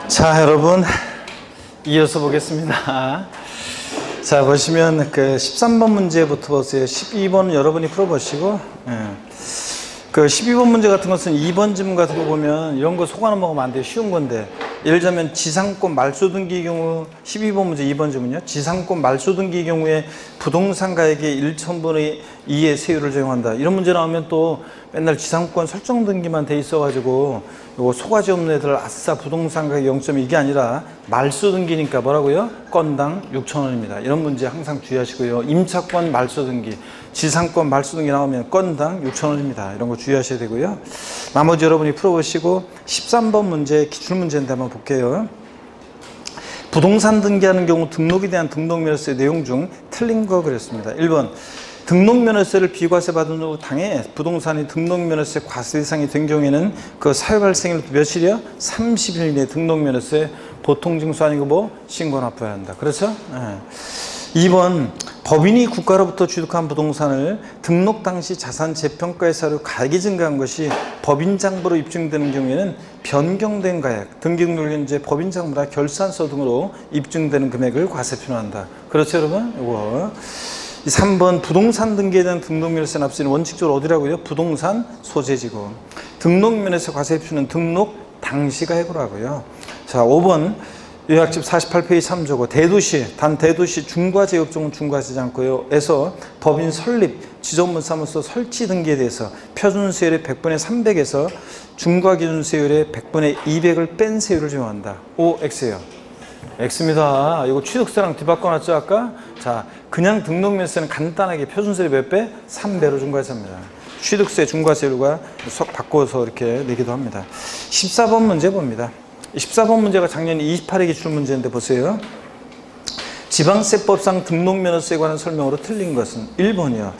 자, 여러분 이어서 보겠습니다. 자, 보시면 그 13번 문제부터 보세요. 12번은 여러분이 풀어보시고, 그 12번 문제 같은 것은 2번 지문 같은 거 보면 이런 거 속아 넘어가면 안 돼요. 쉬운 건데, 예를 들자면 지상권 말소등기 경우 12번 문제 2번 지문요. 지상권 말소등기 경우에 부동산 가액의 1,000분의 2의 세율을 적용한다. 이런 문제 나오면 또 맨날 지상권 설정 등기만 돼 있어가지고 요거 소가지 없는 애들 아싸 부동산 가격 0.2 이게 아니라 말소 등기니까 뭐라고요? 건당 6,000원입니다. 이런 문제 항상 주의하시고요. 임차권 말소 등기, 지상권 말소 등기 나오면 건당 6,000원입니다. 이런 거 주의하셔야 되고요. 나머지 여러분이 풀어보시고 13번 문제 기출문제인데 한번 볼게요. 부동산 등기하는 경우 등록에 대한 등록면허세 내용 중 틀린 거 그랬습니다. 1번 등록면허세를 비과세 받은 후 당해 부동산이 등록면허세 과세 대상이 된 경우에는 그 사유 발생일부터 며칠이요? 30일 이내 등록면허세 보통징수 아니고 뭐 신고 납부해야 한다. 그렇죠? 네. 2번 법인이 국가로부터 취득한 부동산을 등록 당시 자산 재평가의 사유 가액이 증가한 것이 법인장부로 입증되는 경우에는 변경된 가액, 등기등록 현재 법인장부나 결산서 등으로 입증되는 금액을 과세 표현한다. 그렇죠, 여러분? 이거. 3번 부동산 등기에 대한 등록면허세 납세는 원칙적으로 어디라고요? 부동산 소재지고, 등록면허세 과세 표현은 등록 당시 가액으로 하고요. 자, 5번 요약집 48페이지 3조고 대도시, 단 대도시 중과제 업종은 중과세지 않고요. 에서 법인 설립, 지정문사무소 설치 등기에 대해서 표준세율의 100분의 300에서 중과기준세율의 100분의 200을 뺀 세율을 적용한다. O, X예요. X입니다. 이거 취득세랑 뒤바꿔놨죠 아까? 자, 그냥 등록면세는 간단하게 표준세율 몇 배? 3배로 중과세합니다. 취득세 중과세율과 석 바꿔서 이렇게 내기도 합니다. 14번 문제 봅니다. 14번 문제가 작년 28회 기출 문제인데 보세요. 지방세법상 등록면허세에 관한 설명으로 틀린 것은 1번이요.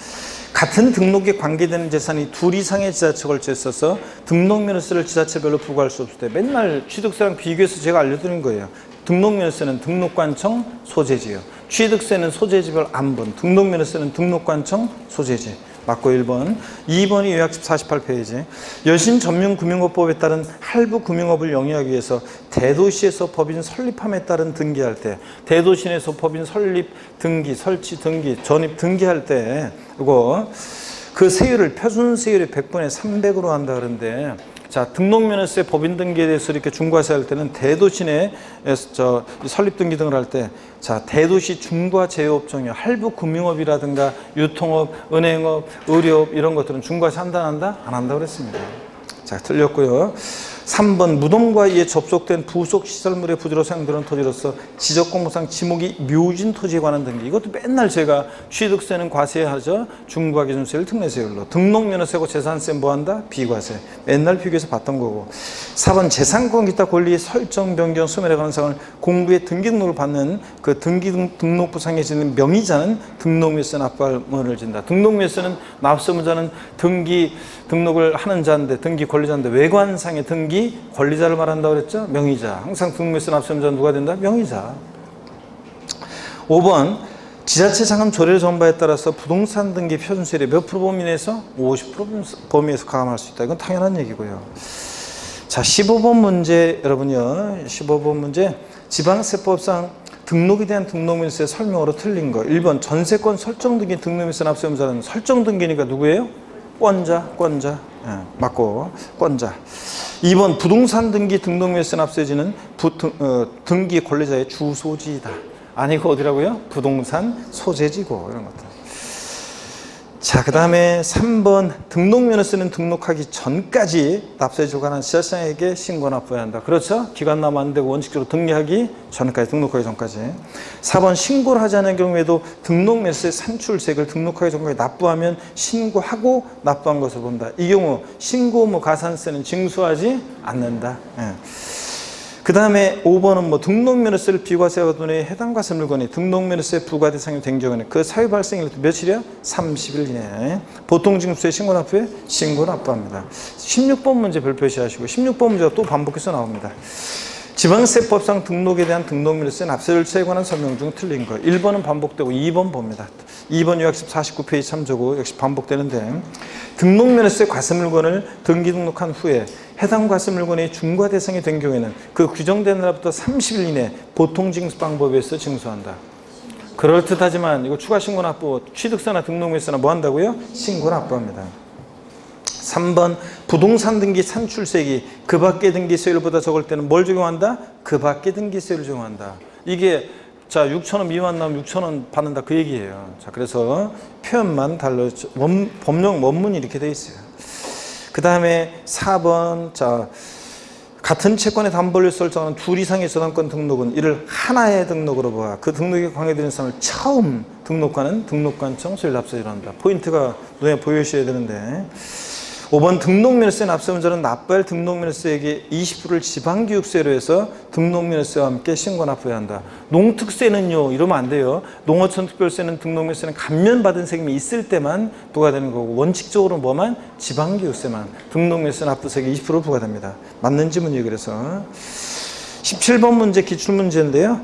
같은 등록에 관계되는 재산이 둘 이상의 지자체가 걸쳐 있어서 등록면허세를 지자체별로 부과할 수 없을 때 맨날 취득세랑 비교해서 제가 알려드린 거예요. 등록면허세는 등록관청 소재지요. 취득세는 소재지별 안분, 등록면허세는 등록관청 소재지. 맞고 1번. 2번이 요약집 48페이지. 여신전문금융업법에 따른 할부금융업을 영위하기 위해서 대도시에서 법인 설립함에 따른 등기할 때, 대도시에서 법인 설립 등기, 설치 등기, 전입 등기할 때 이거 그 세율을 표준세율의 100분의 300으로 한다 그러는데, 자, 등록면허세 법인 등기에 대해서 이렇게 중과세 할 때는 대도시 내 설립 등기 등을 할 때, 자, 대도시 중과 제휴업종이요. 할부금융업이라든가 유통업, 은행업, 의료업 이런 것들은 중과세 한다, 안 한다? 안 한다 그랬습니다. 자, 틀렸고요. 3번 무덤과 이에 접속된 부속시설물의 부지로 사용되는 토지로서 지적공무상 지목이 묘진 토지에 관한 등기. 이것도 맨날 제가 취득세는 과세하죠. 중과기준세율 특례세율로. 등록면허세고 재산세는 뭐한다? 비과세. 맨날 비교해서 봤던 거고. 4번 재산권 기타 권리의 설정, 변경, 소멸에 관한 사항을 공부에 등기등록을 받는 그 등록부상에 지는 명의자는 등록면허세 납부의무를 진다. 등록면허세는 납세의무자는 등록을 하는 자인데, 등기 권리자인데 외관상의 등기 권리자를 말한다고 그랬죠? 명의자. 항상 등록면허세 납세의무자는 누가 된다? 명의자. 5번 지자체 상금 조례 전바에 따라서 부동산 등기 표준세율의 몇 프로 범위 내에서? 50% 범위에서 가감할 수 있다. 이건 당연한 얘기고요. 자, 15번 문제 여러분요. 15번 문제 지방세법상 등록에 대한 등록면허세 설명으로 틀린 거. 1번 전세권 설정 등기 등록면허세 납세의무자는 설정 등기니까 누구예요? 권자. 예, 맞고 권자. 2번 부동산 등기 등록면허세 납세지는 등기 권리자의 주소지이다. 아니고 어디라고요? 부동산 소재지고 이런 것들. 자, 그 다음에 3번 등록면허세는 등록하기 전까지 납세에 주관한 지자체장에게 신고 납부해야 한다. 그렇죠? 기간 나면 안 되고 원칙적으로 등록하기 전까지, 등록하기 전까지. 4번 신고를 하지 않은 경우에도 등록면허세 산출세액을 등록하기 전까지 납부하면 신고하고 납부한 것을 본다. 이 경우 신고 의무 가산세는 징수하지 않는다. 예. 그 다음에 5번은 뭐 등록면허세를 비과세하던 에 해당 과세 물건이 등록면허세 부과 대상이 된 경우에는 그 사유 발생일부터 며칠이야? 30일 이내. 보통징수세 신고 납부에 신고 납부합니다. 16번 문제 별표시 하시고 16번 문제가 또 반복해서 나옵니다. 지방세법상 등록에 대한 등록면허세 납세 절차에 관한 설명 중 틀린 거. 1번은 반복되고 2번 봅니다. 2번 요약집 49페이지 참조고 역시 반복되는데, 등록면허세 과세물건을 등기 등록한 후에 해당 과세물건이 중과 대상이 된 경우에는 그 규정된 날부터 30일 이내 보통징수 방법에 의해서 징수한다. 그럴듯하지만 이거 추가신고 납부, 취득세나 등록면허세나 뭐 한다고요? 신고 납부합니다. 3번 부동산 등기 산출세액이 그 밖의 등기세율보다 적을 때는 뭘 적용한다? 그 밖의 등기세율을 적용한다. 이게 자 6,000원 미만 나오면 6,000원 받는다 그 얘기예요. 자 그래서 표현만 달라, 법령 원문이 이렇게 돼 있어요. 그 다음에 4번 자 같은 채권의 담보를 설정하는 둘 이상의 저당권 등록은 이를 하나의 등록으로 봐. 그 등록에 관계되는 사람을 처음 등록하는 등록관청 소율납세를 한다. 포인트가 눈에 보여주셔야 되는데, 5번 등록면허세 납세문자는 납부할 등록면허세액의 20%를 지방교육세로 해서 등록면허세와 함께 신고 납부해야 한다. 농특세는요 이러면 안 돼요. 농어촌특별세는 등록면허세는 감면받은 세금이 있을 때만 부과되는 거고, 원칙적으로 뭐만? 지방교육세만. 등록면허세 납부세액의 20% 부과됩니다. 맞는 지문이에요. 그래서 17번 문제 기출문제인데요.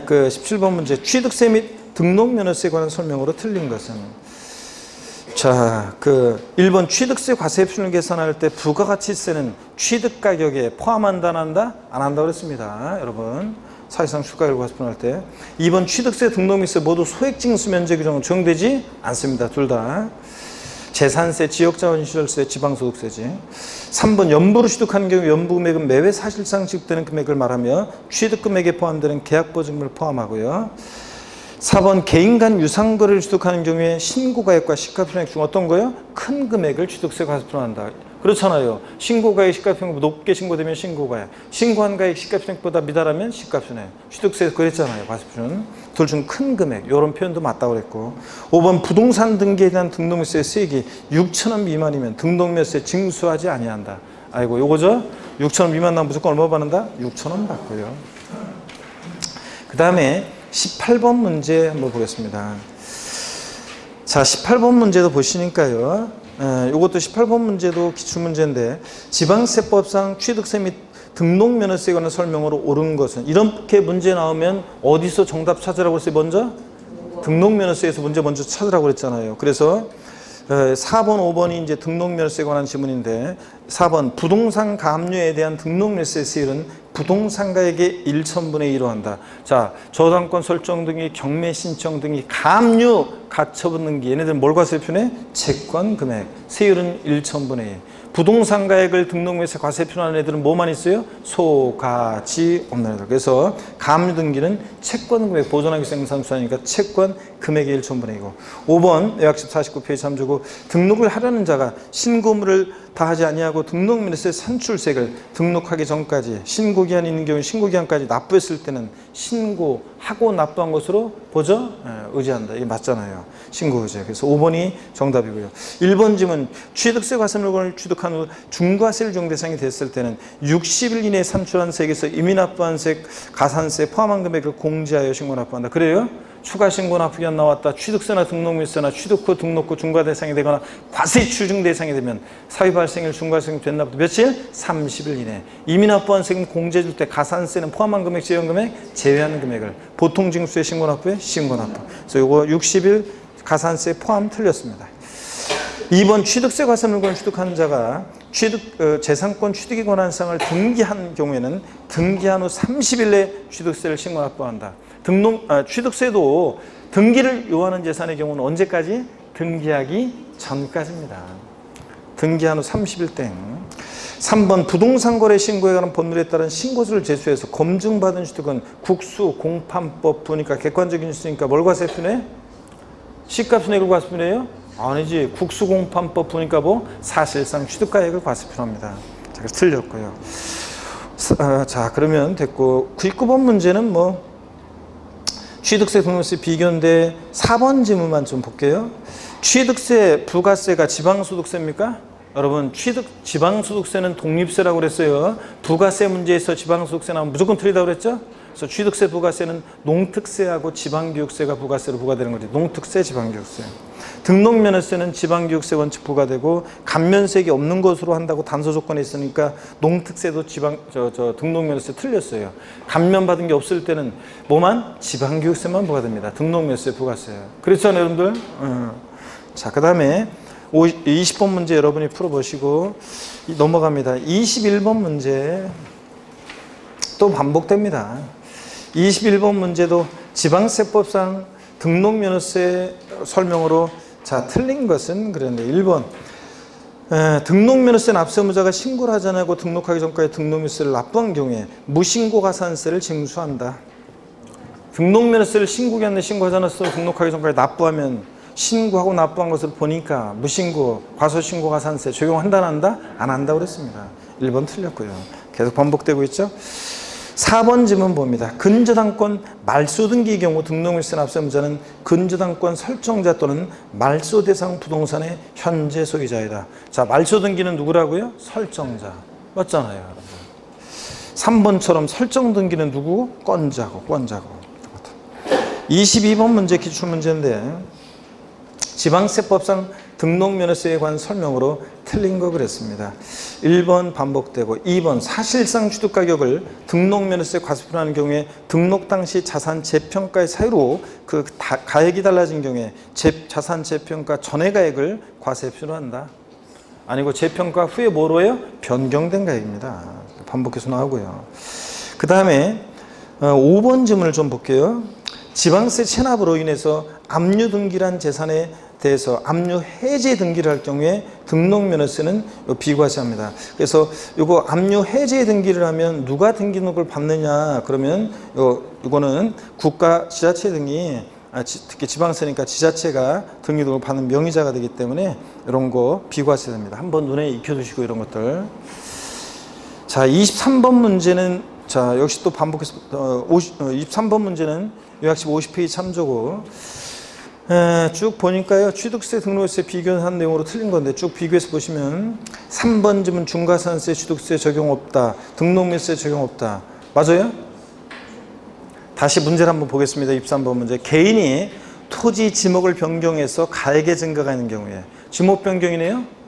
그 17번 문제 취득세 및 등록면허세에 관한 설명으로 틀린 것은, 자, 1번 취득세 과세표준을 계산할 때 부가가치세는 취득가격에 포함한다 안 한다? 안 한다고 그랬습니다. 여러분 사실상 추가가격을 과세표준할 때. 2번 취득세 등록미세 모두 소액징수 면제 규정은 적용되지 않습니다. 둘 다. 재산세, 지역자원시설세, 지방소득세지. 3번 연부로 취득하는 경우 연부금액은 매회 사실상 지급되는 금액을 말하며 취득금액에 포함되는 계약보증금을 포함하고요. 4번 개인 간 유상거래를 취득하는 경우에 신고가액과 시가표준액 중 어떤 거요? 큰 금액을 취득세 과세표준을 한다. 그렇잖아요. 신고가액, 시가표준액 높게 신고되면 신고가액, 신고한 가액 시가표준액보다 미달하면 시가표준액. 취득세 그랬잖아요. 과세표준. 둘 중 큰 금액. 이런 표현도 맞다고 그랬고. 5번 부동산 등기에 대한 등록면허세 세액이 6,000원 미만이면 등록면허세 징수하지 아니한다. 아이고 요거죠? 6,000원 미만 나면 무조건 얼마 받는다? 6,000원 받고요. 그 다음에 18번 문제 한번 보겠습니다. 자, 18번 문제도 보시니까요. 이것도 18번 문제도 기출문제인데, 지방세법상 취득세 및 등록면허세에 관한 설명으로 옳은 것은, 이렇게 문제 나오면 어디서 정답 찾으라고 했어요? 먼저 등록면허세에서 문제 먼저 찾으라고 그랬잖아요. 그래서 4번, 5번이 이제 등록면허세에 관한 지문인데, 4번 부동산 가압류에 대한 등록면허세 세율은 부동산가액의 1,000분의 1로 한다. 자, 저당권 설정 등기, 경매 신청 등기, 가압류, 가처분 등기, 얘네들은 뭘 과세표준해? 채권 금액. 세율은 1,000분의 1. 부동산 가액을 등록면허세 과세표준하는 애들은 뭐만 있어요? 소, 가, 지 없는 애들. 그래서 가압류 등기는 채권 금액, 보존하기 생산수하니까 채권 금액의 1,000분의 2고. 5번 요약집 49페이지 참조고, 등록을 하려는 자가 신고물을 다하지 아니하고 등록면허세 산출세액을 등록하기 전까지 신고기한이 있는 경우 신고기한까지 납부했을 때는 신고하고 납부한 것으로 보죠? 의지한다. 이게 맞잖아요. 신고 의지. 그래서 5번이 정답이고요. 1번 지문 취득세 과세물건을 취득한 후 중과세를 중 대상이 됐을 때는 60일 이내에 산출한 세액에서 이미 납부한 세액, 가산세 포함한 금액을 공제하여 신고 납부한다. 그래요? 추가 신고 납부기한 나왔다. 취득세나 등록면허세나 취득 후 등록 후 중과 대상이 되거나 과세 추징 대상이 되면 사유 발생일 중과세금 된 납부 며칠? 30일 이내. 이미 납부한 세금 공제해 줄 때 가산세는 포함한 금액, 제외한 금액, 제외하는 금액을 보통징수에 신고 납부에 신고 납부. 그래서 이거 60일 가산세 포함 틀렸습니다. 2번 취득세 과세물건을 취득하는 자가 재산권 취득에 관한 사항을 등기한 경우에는 등기한 후 30일 내에 취득세를 신고 납부한다. 취득세도 등기를 요하는 재산의 경우는 언제까지? 등기하기 전까지입니다. 등기한 후 30일 땡. 3번 부동산 거래 신고에 관한 법률에 따른 신고서를 제출해서 검증받은 취득은 국수, 공판법 부니까 객관적인 수니까 뭘 과세표준해? 시가표준액을 과세표준해요? 아니지. 국수공판법 부니까 뭐? 사실상 취득가액을 과세표준합니다. 자, 그래서 틀렸고요. 자, 그러면 됐고, 9번 문제는 뭐 취득세, 등록세 비교인데 4번 지문만 좀 볼게요. 취득세, 부가세가 지방소득세입니까? 여러분, 지방소득세는 독립세라고 그랬어요. 부가세 문제에서 지방소득세 나오면 무조건 틀리다고 그랬죠? 그래서 취득세 부가세는 농특세하고 지방교육세가 부가세로 부과되는 거지. 농특세, 지방교육세. 등록면허세는 지방교육세 원칙 부과되고 감면세액이 없는 것으로 한다고 단서 조건에 있으니까 농특세도 등록면허세 틀렸어요. 감면받은 게 없을 때는 뭐만? 지방교육세만 부과됩니다. 등록면허세 부가세. 그렇잖아요, 여러분들? 자, 그 다음에 20번 문제 여러분이 풀어보시고 넘어갑니다. 21번 문제 또 반복됩니다. 21번 문제도 지방세법상 등록면허세 설명으로 자, 틀린 것은 그런데 1번 등록면허세 납세 의무자가 신고를 하지 않고 등록하기 전까지 등록면허세를 납부한 경우에 무신고 가산세를 징수한다. 등록면허세를 신고기 전에 신고하지 않았어. 등록하기 전까지 납부하면 신고하고 납부한 것을 보니까 무신고, 과소신고 가산세 적용한다 안 한다? 안 한다고 그랬습니다. 1번 틀렸고요. 계속 반복되고 있죠. 4번 질문 봅니다. 근저당권 말소등기의 경우 등록물세 납세 의무자는 근저당권 설정자 또는 말소 대상 부동산의 현재 소유자이다. 자, 말소등기는 누구라고요? 설정자. 맞잖아요, 여러분. 3번처럼 설정등기는 누구고? 건자고. 22번 문제 기출문제인데 지방세법상 등록면허세에 관한 설명으로 틀린 거 그랬습니다. 1번 반복되고 2번 사실상 취득가격을 등록면허세 과세표하는 경우에 등록 당시 자산 재평가의 사유로 그 가액이 달라진 경우에 자산 재평가 전의 가액을 과세표로 한다. 아니고 재평가 후에 뭐로 해요? 변경된 가액입니다. 반복해서 나오고요. 그 다음에 5번 질문을 좀 볼게요. 지방세 체납으로 인해서 압류등기란 재산에 대해서 압류 해제 등기를 할 경우에 등록면허세는 비과세합니다. 그래서 이거 압류 해제 등기를 하면 누가 등기 등록을 받느냐 그러면 이거는 국가 지자체 등이 특히 지방세니까 지자체가 등기 등록을 받는 명의자가 되기 때문에 이런 거 비과세됩니다. 한번 눈에 익혀두시고 이런 것들. 자, 23번 문제는 자 역시 또 반복해서 23번 문제는 요약식 50페이지 참조고 쭉 보니까요. 취득세, 등록세 비교한 내용으로 틀린 건데 쭉 비교해서 보시면 3번 질문 중과산세, 취득세 적용 없다. 등록면세 적용 없다. 맞아요? 다시 문제를 한번 보겠습니다. 23번 문제. 개인이 토지 지목을 변경해서 가액의 증가가 있는 경우에 지목 변경이네요.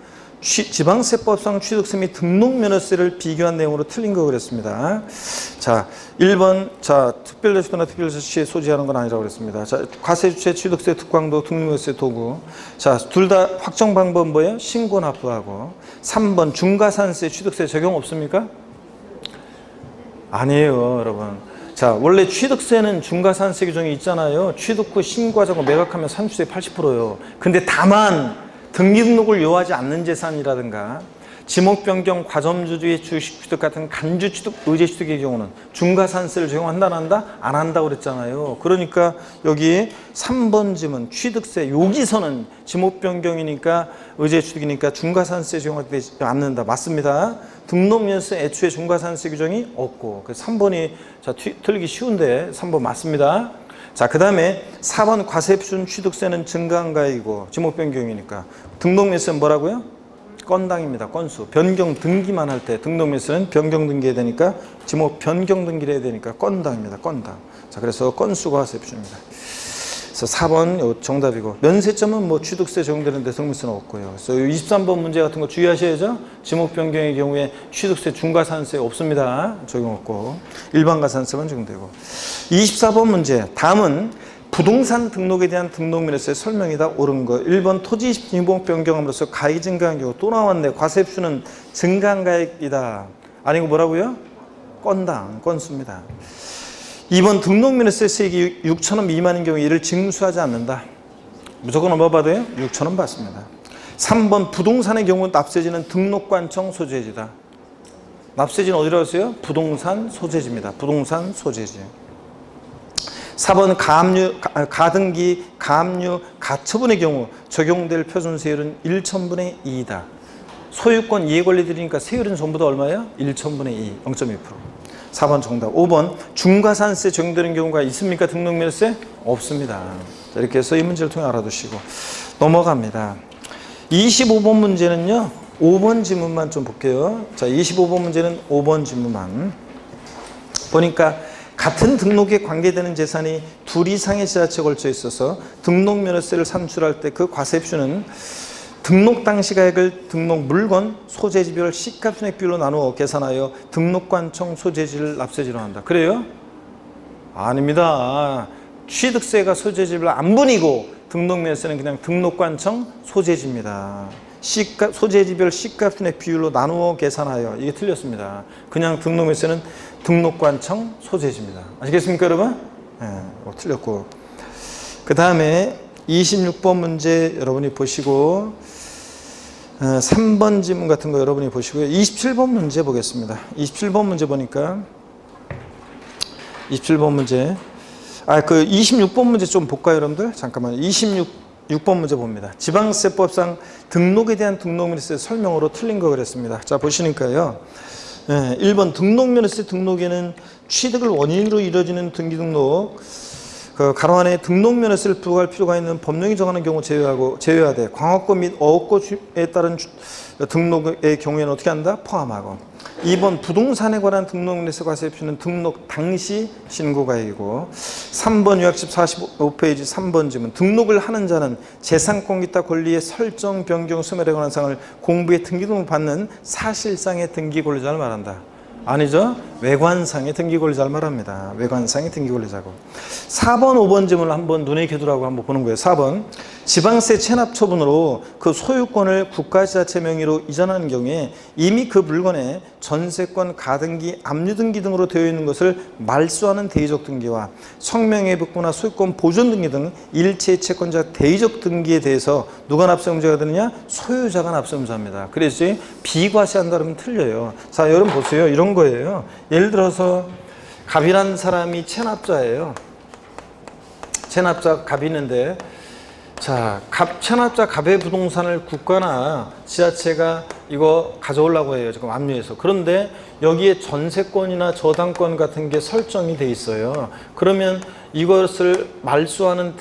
지방세법상 취득세 및 등록면허세를 비교한 내용으로 틀린 거 그랬습니다. 자, 1번, 자, 특별자치도나 특별자치에 소지하는 건 아니라고 그랬습니다. 자, 과세주체, 취득세, 특광도, 등록면허세 도구. 자, 둘 다 확정 방법은 뭐예요? 신고 납부하고. 3번, 중과산세, 취득세 적용 없습니까? 아니에요, 여러분. 자, 원래 취득세는 중과산세 규정이 있잖아요. 취득 후 신고하자고 매각하면 30세 80%예요. 근데 다만 등기 등록을 요하지 않는 재산이라든가 지목 변경, 과점주주의 주식 취득 같은 간주 취득, 의제 취득의 경우는 중과산세를 적용한다 안 한다? 안 한다고 그랬잖아요. 그러니까 여기 3번 지문 취득세 여기서는 지목 변경이니까 의제 취득이니까 중과산세 적용하지 않는다. 맞습니다. 등록면허세 애초에 중과산세 규정이 없고 그래서 3번이 자, 틀리기 쉬운데 3번 맞습니다. 자, 그 다음에 4번 과세표준 취득세는 증가한 가액이고 지목 변경이니까 등록면세는 뭐라고요? 건당입니다. 건수. 변경 등기만 할 때 등록면세는 변경 등기해야 되니까 지목 변경 등기를 해야 되니까 건당입니다. 건당. 자, 그래서 건수가 과세표준입니다. 그래서 4번 정답이고 면세점은 뭐 취득세 적용되는데 등록면세는 없고요. 그래서 23번 문제 같은 거 주의하셔야죠. 지목 변경의 경우에 취득세 중과산세 없습니다. 적용 없고 일반 가산세만 적용되고 24번 문제 다음은 부동산 등록에 대한 등록면허세 설명이다. 옳은 거 1번 토지 지목 변경함으로써 가액이 증가한 경우 또 나왔네. 과세표준은 증가한 가액이다. 아니고 뭐라고요? 건당, 건수입니다. 2번 등록면허세 세액이 6,000원 미만인 경우에 이를 징수하지 않는다. 무조건 얼마 받아요? 6,000원 받습니다. 3번 부동산의 경우 납세지는 등록관청 소재지다. 납세지는 어디라고 했어요? 부동산 소재지입니다. 부동산 소재지. 4번 가등기, 가압류, 가처분의 경우 적용될 표준세율은 1,000분의 2이다. 소유권 이해권리들이니까 세율은 전부 다 얼마예요? 1,000분의 2, 0.2%. 4번 정답. 5번 중과산세 적용되는 경우가 있습니까? 등록면허세? 없습니다. 자, 이렇게 해서 이 문제를 통해 알아두시고 넘어갑니다. 25번 문제는요. 5번 지문만 좀 볼게요. 자, 25번 문제는 5번 지문만 보니까 같은 등록에 관계되는 재산이 둘 이상의 지자체에 걸쳐 있어서 등록면허세를 산출할 때 그 과세표는 등록 당시 가액을 등록 물건 소재지별 시가 순액 비율로 나누어 계산하여 등록관청 소재지를 납세지로 한다. 그래요? 아닙니다. 취득세가 소재지별 안 분이고 등록면세는 그냥 등록관청 소재지입니다. 소재지별 시가 순액 비율로 나누어 계산하여. 이게 틀렸습니다. 그냥 등록면세는 등록관청 소재지입니다. 아시겠습니까, 여러분? 네, 틀렸고. 그 다음에 26번 문제 여러분이 보시고 3번 지문 같은 거 여러분이 보시고요. 27번 문제 보겠습니다. 27번 문제 보니까 27번 문제 그 26번 문제 좀 볼까요, 여러분들? 잠깐만요. 26번 문제 봅니다. 지방세법상 등록에 대한 등록면허세 설명으로 틀린 거 그랬습니다. 자, 보시니까요. 1번 등록면허세 등록에는 취득을 원인으로 이루어지는 등기등록 가로 안에 등록면허세를 부과할 필요가 있는 법령이 정하는 경우 제외하되 광업고 및 어업고에 따른 등록의 경우에는 어떻게 한다? 포함하고. 2번 부동산에 관한 등록면허세 과세표는 등록 당시 신고가액이고. 3번 요약집 45페이지 3번 지문 등록을 하는 자는 재산권 기타 권리의 설정, 변경, 소멸에 관한 사항을 공부에 등기등록 받는 사실상의 등기 권리자를 말한다. 아니죠. 외관상의 등기 권리자를 말합니다. 외관상의 등기 권리자고. 4번 5번 지문을 한번 눈에 겨두라고 한번 보는 거예요. 4번 지방세 체납 처분으로 그 소유권을 국가지자체 명의로 이전하는 경우에 이미 그 물건에 전세권, 가등기, 압류등기 등으로 되어 있는 것을 말소하는 대의적 등기와 성명의 복부나 소유권 보존 등기 등 일체 채권자 대의적 등기에 대해서 누가 납세의무자가 되느냐? 소유자가 납세의무자입니다. 그래서 비과세한다 그러면 틀려요. 자, 여러분 보세요. 이런 거예요. 예를 들어서 갑이라는 사람이 체납자예요. 체납자 갑이 있는데 자, 체납자 갑의 부동산을 국가나 지자체가 이거 가져오려고 해요. 지금 압류해서. 그런데 여기에 전세권이나 저당권 같은 게 설정이 돼 있어요. 그러면 이것을 말소하는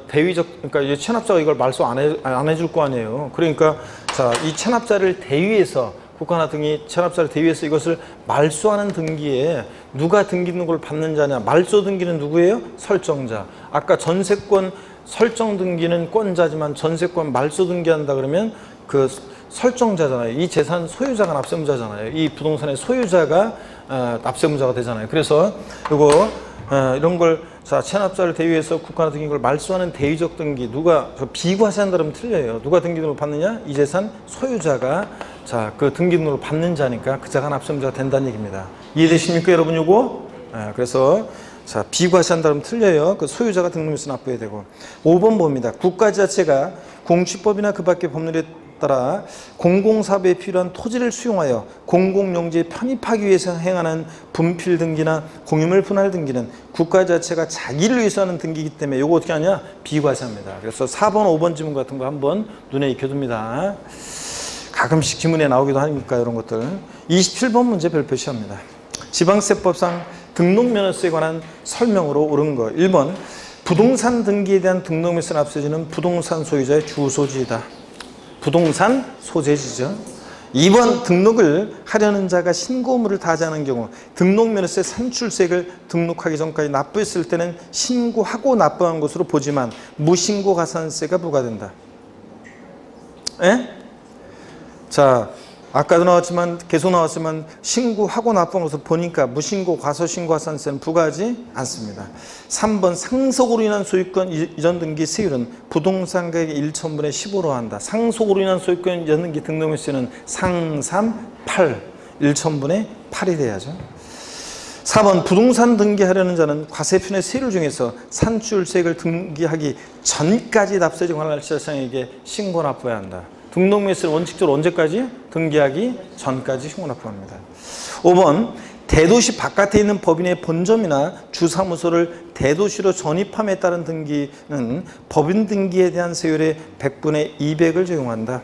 대위적, 그러니까 체납자가 이걸 말소 안 해줄 거 아니에요. 그러니까 자, 이 체납자를 대위해서 국가나 등이 체납자를 대위해서 이것을 말소하는 등기에 누가 등기 등록을 받는 자냐? 말소 등기는 누구예요? 설정자. 아까 전세권 설정 등기는 권자지만 전세권 말소 등기한다 그러면 그 설정자잖아요. 이 재산 소유자가 납세의무자잖아요. 이 부동산의 소유자가 납세의무자가 되잖아요. 그래서 이거 이런 걸 자, 체납자를 대위해서 국가나 등기 이걸 말소하는 대의적 등기 누가 비과세한다 그러면 틀려요. 누가 등기 등록을 받느냐? 이 재산 소유자가 자, 그 등기 등록을 받는 자니까 그 자가 납세의무자가 된다는 얘기입니다. 이해되십니까, 여러분? 요거? 그래서 자, 비과세한다 그러면 틀려요. 그 소유자가 등록면허세 납부해야 되고. 5번 봅니다. 국가지자체가 공취법이나 그 밖의 법률에 따라 공공사업에 필요한 토지를 수용하여 공공용지에 편입하기 위해서 행하는 분필 등기나 공유물 분할 등기는 국가자체가 자기를 위해서 하는 등기이기 때문에 이거 어떻게 하냐? 비과세합니다. 그래서 4번, 5번 지문 같은 거 한번 눈에 익혀둡니다. 가끔씩 지문에 나오기도 하니까 이런 것들. 27번 문제 별표시합니다. 지방세법상 등록면허세에 관한 설명으로 옳은 거. 1번 부동산 등기에 대한 등록면허세 납세지는 부동산 소유자의 주소지이다. 부동산 소재지죠. 2번 등록을 하려는 자가 신고 의무를 다하지 않은 경우 등록면허세 산출세액을 등록하기 전까지 납부했을 때는 신고하고 납부한 것으로 보지만 무신고 가산세가 부과된다. 에? 자, 아까도 나왔지만 계속 나왔지만 신고하고 납부한 것을 보니까 무신고 과소신고 가산세는 부과하지 않습니다. 3번 상속으로 인한 소유권 이전 등기 세율은 부동산 가액의 1,000분의 15로 한다. 상속으로 인한 소유권 이전 등기 등록면세는 상삼 8 1,000분의 8이 돼야죠. 4번 부동산 등기하려는 자는 과세편의 세율 중에서 산출세액을 등기하기 전까지 납세지 관할 지자체장에게 신고 납부해야 한다. 등록면세를 원칙적으로 언제까지? 등기하기 전까지 신고 납부합니다. 5번 대도시 바깥에 있는 법인의 본점이나 주사무소를 대도시로 전입함에 따른 등기는 법인 등기에 대한 세율의 100분의 200을 적용한다.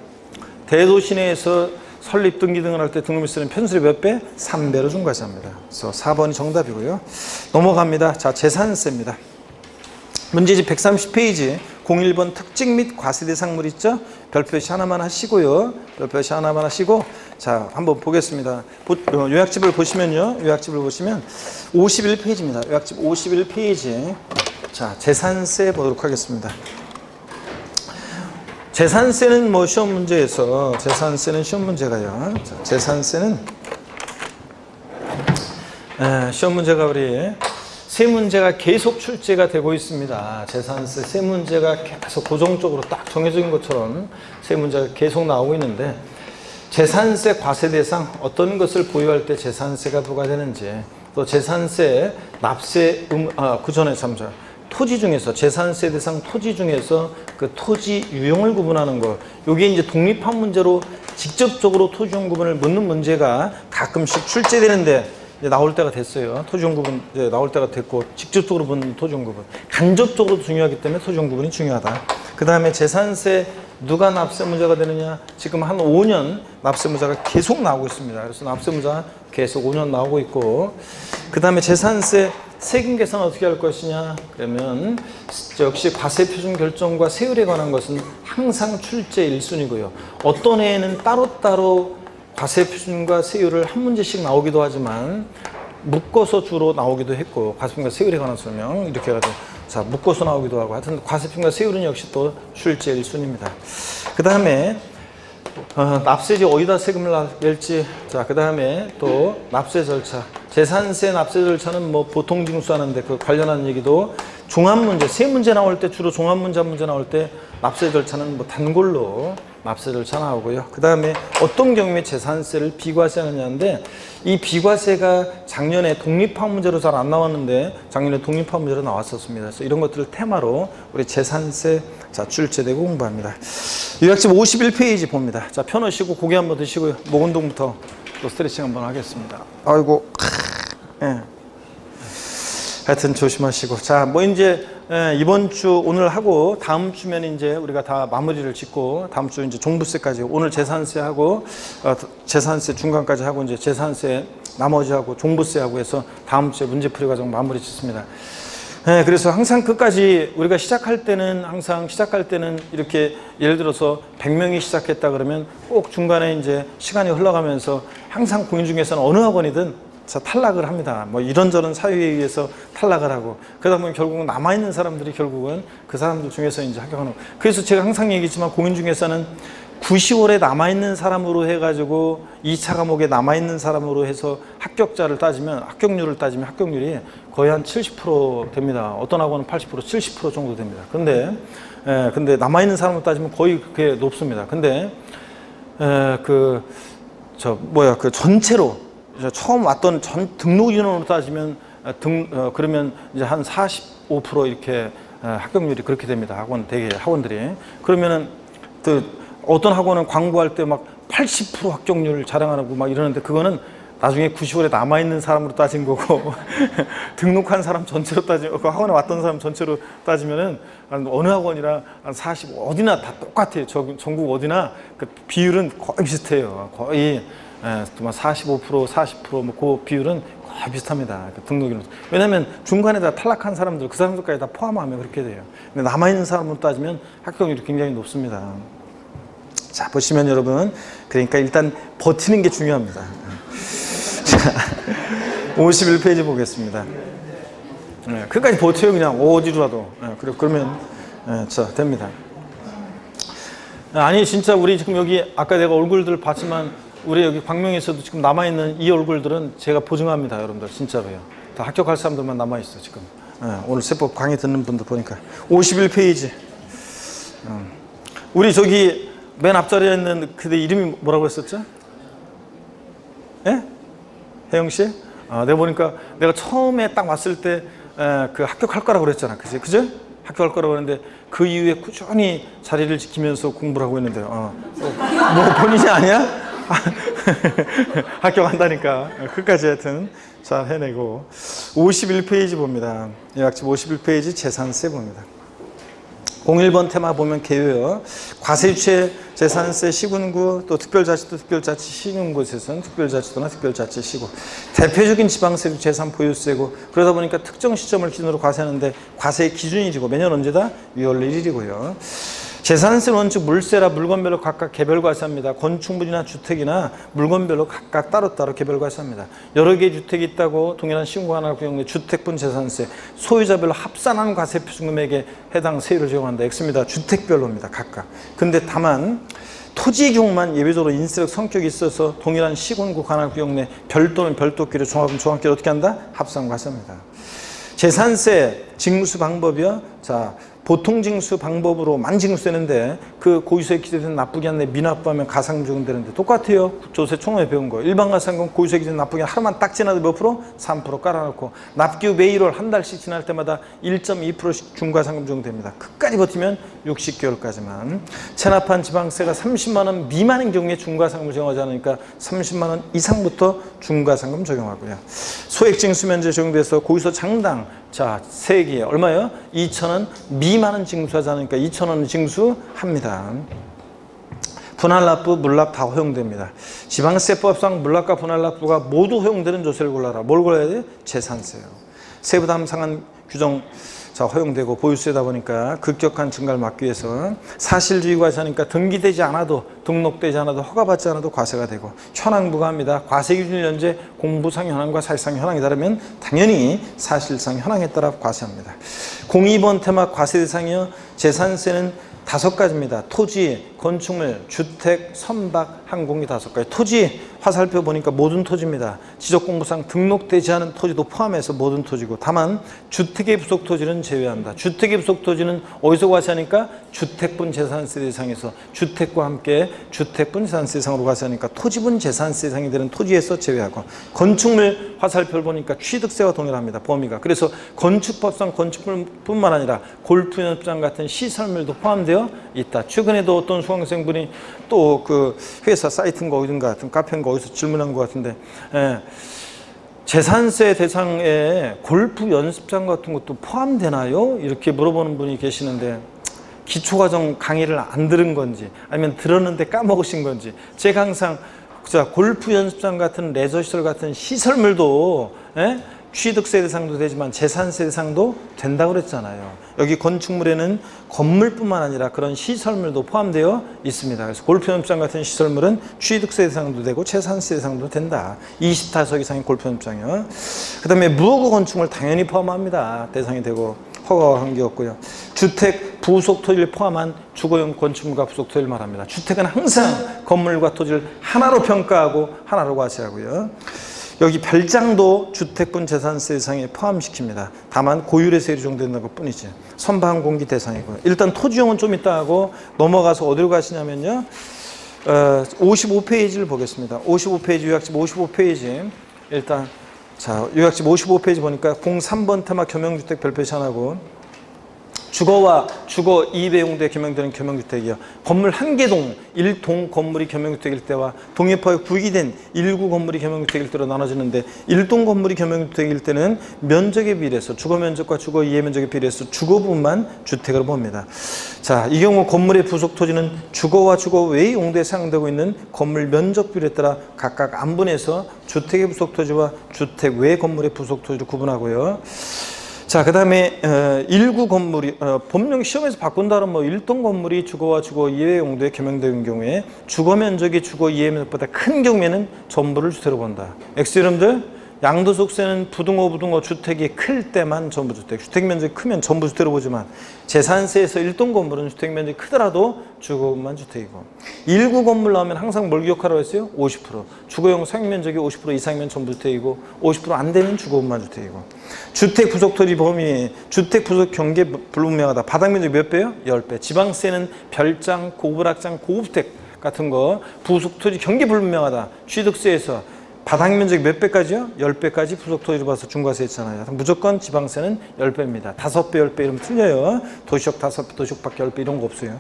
대도시 내에서 설립 등기 등을 할 때 등록면세는 편수의 몇 배? 3배로 중과세합니다. 그래서 4번이 정답이고요. 넘어갑니다. 자, 재산세입니다. 문제집 130페이지 01번 특징 및 과세 대상물 있죠? 별표시 하나만 하시고요. 별표시 하나만 하시고 자, 한번 보겠습니다. 요약집을 보시면요. 요약집을 보시면 51페이지입니다. 요약집 51페이지. 자, 재산세 보도록 하겠습니다. 재산세는 뭐 시험 문제에서 재산세는 시험 문제가요. 자, 재산세는 시험 문제가 우리 세 문제가 계속 출제가 되고 있습니다. 재산세 세 문제가 계속 고정적으로 딱 정해진 것처럼 세 문제가 계속 나오고 있는데 재산세 과세 대상 어떤 것을 보유할 때 재산세가 부과되는지 또 재산세 납세 그 전에 참자 토지 중에서 재산세 대상 토지 중에서 그 토지 유형을 구분하는 거 이게 이제 독립한 문제로 직접적으로 토지용 구분을 묻는 문제가 가끔씩 출제되는데 이제 나올 때가 됐어요. 토지용 구분 이제 나올 때가 됐고 직접적으로 묻는 토지용 구분 간접적으로 중요하기 때문에 토지용 구분이 중요하다. 그 다음에 재산세 누가 납세 문제가 되느냐 지금 한 5년 납세 문제가 계속 나오고 있습니다. 그래서 납세 문제가 계속 5년 나오고 있고 그 다음에 재산세 세금 계산 어떻게 할 것이냐 그러면 역시 과세 표준 결정과 세율에 관한 것은 항상 출제 1순위고요. 어떤 해에는 따로따로 과세 표준과 세율을 한 문제씩 나오기도 하지만 묶어서 주로 나오기도 했고 과세 표준과 세율에 관한 설명 이렇게 해가지고 자 묶어서 나오기도 하고 하여튼 과세 표준과 세율은 역시 또 출제 1순위입니다. 그 다음에 납세지 어디다 세금을 낼지 자 그 다음에 또 납세 절차 재산세 납세 절차는 뭐 보통 징수하는데 그 관련한 얘기도 종합 문제 세 문제 나올 때 주로 종합 문제 한 문제 나올 때 납세 절차는 뭐 단골로 납세 절차 나오고요. 그 다음에 어떤 경우에 재산세를 비과세하느냐인데 이 비과세가 작년에 독립화 문제로 잘 안 나왔는데 작년에 독립화 문제로 나왔었습니다. 그래서 이런 것들을 테마로 우리 재산세 자 출제되고 공부합니다. 요약집 51페이지 봅니다. 자 펴놓으시고 고개 한번 드시고요. 목 운동부터 또 스트레칭 한번 하겠습니다. 아이고 예. 하여튼 조심하시고 자 뭐 이제 이번 주 오늘 하고 다음 주면 이제 우리가 다 마무리를 짓고 다음 주 이제 종부세까지 오늘 재산세 하고 재산세 중간까지 하고 이제 재산세 나머지 하고 종부세 하고 해서 다음 주에 문제풀이 과정 마무리 짓습니다. 그래서 항상 끝까지 우리가 시작할 때는 이렇게 예를 들어서 100명이 시작했다 그러면 꼭 중간에 이제 시간이 흘러가면서 항상 공인 중에서는 어느 학원이든 탈락을 합니다. 뭐 이런저런 사유에 의해서 탈락을 하고 그러다 보면 결국은 남아있는 사람들이 결국은 그 사람들 중에서 이제 합격하는 거예요. 그래서 제가 항상 얘기했지만 공인 중에서는 9시월에 남아있는 사람으로 해가지고 2차 과목에 남아있는 사람으로 해서 합격률을 따지면 합격률이 거의 한 70% 됩니다. 어떤 학원은 80%, 70% 정도 됩니다. 근데 남아있는 사람으로 따지면 거의 그게 높습니다. 근데 전체로 처음 왔던 등록 인원으로 따지면 그러면 이제 한 45% 이렇게 합격률이 그렇게 됩니다. 학원들이. 그러면은 어떤 학원은 광고할 때 막 80% 합격률 자랑하고 막 이러는데 그거는 나중에 9시월에 남아있는 사람으로 따진 거고 등록한 사람 전체로 따지면 그 학원에 왔던 사람 전체로 따지면은 어느 학원이나 한 45, 어디나 다 똑같아요. 전국 어디나 그 비율은 거의 비슷해요. 거의 45%, 40% 뭐 그 비율은 거의 비슷합니다. 그 등록인원. 왜냐하면 중간에 다 탈락한 사람들, 그 사람들까지 다 포함하면 그렇게 돼요. 근데 남아있는 사람으로 따지면 합격률이 굉장히 높습니다. 자, 보시면 여러분, 그러니까 일단 버티는 게 중요합니다. 자, 51페이지 보겠습니다. 끝까지 버텨요, 그냥 어디로라도. 그러면 자, 됩니다. 아니, 진짜 우리 지금 여기 아까 내가 얼굴들 봤지만 우리 여기 광명에서도 지금 남아있는 이 얼굴들은 제가 보증합니다, 여러분들. 진짜로요. 다 합격할 사람들만 남아있어, 지금. 오늘 세법 강의 듣는 분들 보니까. 51페이지. 우리 저기 맨 앞자리에 있는 그대 이름이 뭐라고 했었죠? 예? 혜영 씨? 내가 보니까 내가 처음에 딱 왔을 때 그 합격할 거라고 그랬잖아. 그죠? 합격할 거라고 그랬는데 그 이후에 꾸준히 자리를 지키면서 공부를 하고 있는데요. 뭐 본인이 아니야? 합격한다니까. 끝까지 하여튼 잘 해내고. 51페이지 봅니다. 요약집 51페이지 재산세 봅니다. 01번 테마 보면 개요요. 과세유체, 재산세, 시군구, 또 특별자치도 특별자치, 시군구에서는 특별자치도나 특별자치, 시군. 대표적인 지방세도 재산 보유세고 그러다 보니까 특정 시점을 기준으로 과세하는데 과세의 기준이 지고 매년 언제다? 6월 1일이고요. 재산세 원칙 물세라 물건별로 각각 개별과세합니다. 건축물이나 주택이나 물건별로 각각 따로따로 개별과세합니다. 여러 개의 주택이 있다고 동일한 신고 하나 구역내 주택분 재산세 소유자별로 합산한 과세표준금액에 해당 세율을 적용한다. X입니다. 주택별로입니다. 각각. 근데 다만 토지 경우만 예외적으로 인쇄적 성격이 있어서 동일한 시군구 관할 구역 내 별도는 별도끼리 종합은 종합끼리 어떻게 한다? 합산 과세합니다. 재산세 징수 방법이요. 자, 보통 징수 방법으로만 징수되는데 그 고유세에 기재된 납부기 안에 미납부하면 가상 적용되는데 똑같아요. 조세 총론에 배운 거. 일반 가상금 고유세에 기재된 납부기 하루만 딱 지나도 몇 프로? 3% 깔아놓고 납기 후 매 1월 한 달씩 지날 때마다 1.2%씩 중과상금 적용됩니다. 끝까지 버티면 60개월까지만. 체납한 지방세가 30만 원 미만인 경우에 중과상금을 적용하지 않으니까 30만 원 이상부터 중과상금 적용하고요. 소액징수 면제 적용돼서 고유소 장당 자, 세액이 얼마예요? 2,000원 미만은 징수하지 않으니까 2,000원은 징수합니다. 분할납부, 물납 다 허용됩니다. 지방세법상 물납과 분할납부가 모두 허용되는 조세를 골라라. 뭘 골라야 돼? 재산세요. 세부담 상한 규정 자, 허용되고 보유세다 보니까 급격한 증가를 막기 위해서 사실주의 과세하니까 등기되지 않아도 등록되지 않아도 허가받지 않아도 과세가 되고 현황 부과합니다. 과세기준 현재 공부상 현황과 사실상 현황이 다르면 당연히 사실상 현황에 따라 과세합니다. 02번 테마 과세 대상이요. 재산세는 5가지입니다. 토지, 건축물, 주택, 선박, 항공기 5가지. 토지 화살표 보니까 모든 토지입니다. 지적공부상 등록되지 않은 토지도 포함해서 모든 토지고 다만 주택의 부속 토지는 제외한다. 주택의 부속 토지는 어디서 과세하니까 주택분 재산세 대상에서 주택과 함께 주택분 재산세 대상으로 과세하니까 토지분 재산세 대상이 되는 토지에서 제외하고 건축물 화살표를 보니까 취득세와 동일합니다. 범위가. 그래서 건축법상 건축물뿐만 아니라 골프 연습장 같은 시설물도 포함되어 있다. 최근에도 어떤 수강생분이 또 그 회사 사이트인가 어딘가 같은 카페인가 어디서 질문한 것 같은데 재산세 대상에 골프 연습장 같은 것도 포함되나요? 이렇게 물어보는 분이 계시는데 기초과정 강의를 안 들은 건지 아니면 들었는데 까먹으신 건지 제가 항상 자, 골프 연습장 같은 레저시설 같은 시설물도 취득세 대상도 되지만 재산세 대상도 된다고 그랬잖아요. 여기 건축물에는 건물뿐만 아니라 그런 시설물도 포함되어 있습니다. 그래서 골프 연습장 같은 시설물은 취득세 대상도 되고 재산세 대상도 된다. 20타석 이상의 골프 연습장이요. 그 다음에 무허가 건축물 당연히 포함합니다. 대상이 되고 허가와 관계없고요. 주택, 부속 토지를 포함한 주거용 건축물과 부속 토지를 말합니다. 주택은 항상 건물과 토지를 하나로 평가하고 하나로 과세하고요. 여기 별장도 주택분 재산세 대상에 포함시킵니다. 다만 고유례세율이 적용된다는 것뿐이지. 선박항공기 대상이고요. 일단 토지용은 좀 이따 하고 넘어가서 어디로 가시냐면요. 55페이지를 보겠습니다. 55페이지 요약집 55페이지 일단 자 요약집 55페이지 보니까 03번 테마 겸용주택 별표 시한하고 주거와 주거 이입에 용도에 겸용되는 겸용주택이요. 건물 한 개동 1동 건물이 겸용주택일 때와 동해파에 구기된 1구 건물이 겸용주택일 때로 나눠지는데 1동 건물이 겸용주택일 때는 면적에 비례해서 주거 면적과 주거 이해 면적에 비례해서 주거 부분만 주택으로 봅니다. 자, 이 경우 건물의 부속 토지는 주거와 주거 외의 용도에 사용되고 있는 건물 면적 비율에 따라 각각 안분해서 주택의 부속 토지와 주택 외 건물의 부속 토지를 구분하고요. 자, 그 다음에 1구 건물이 법령 시험에서 바꾼다면 뭐 1동 건물이 주거와 주거 이해 용도에 겸용되는 경우에 주거 면적이 주거 이해 면적보다 큰 경우에는 전부를 주택으로 본다. X 여러분들 양도소득세는 부등호 주택이 클 때만 전부주택, 주택면적이 크면 전부주택으로 보지만 재산세에서 1동 건물은 주택면적이 크더라도 주거만 주택이고 1구 건물 나오면 항상 뭘 기억하라고 했어요? 50% 주거용 사용면적이 50% 이상이면 전부주택이고 50% 안 되면 주거만 주택이고 주택 부속토지 범위, 주택 부속 경계 불분명하다. 바닥면적이 몇 배요? 10배. 지방세는 별장, 고불악장, 고급택 같은 거 부속토지 경계 불분명하다. 취득세에서 바닥면적이 몇 배까지요? 10배까지 부속토지로 봐서 중과세 했잖아요. 무조건 지방세는 10배입니다. 5배, 10배 이러면 틀려요. 도시역 5배, 도시역밖에 10배 이런 거 없어요.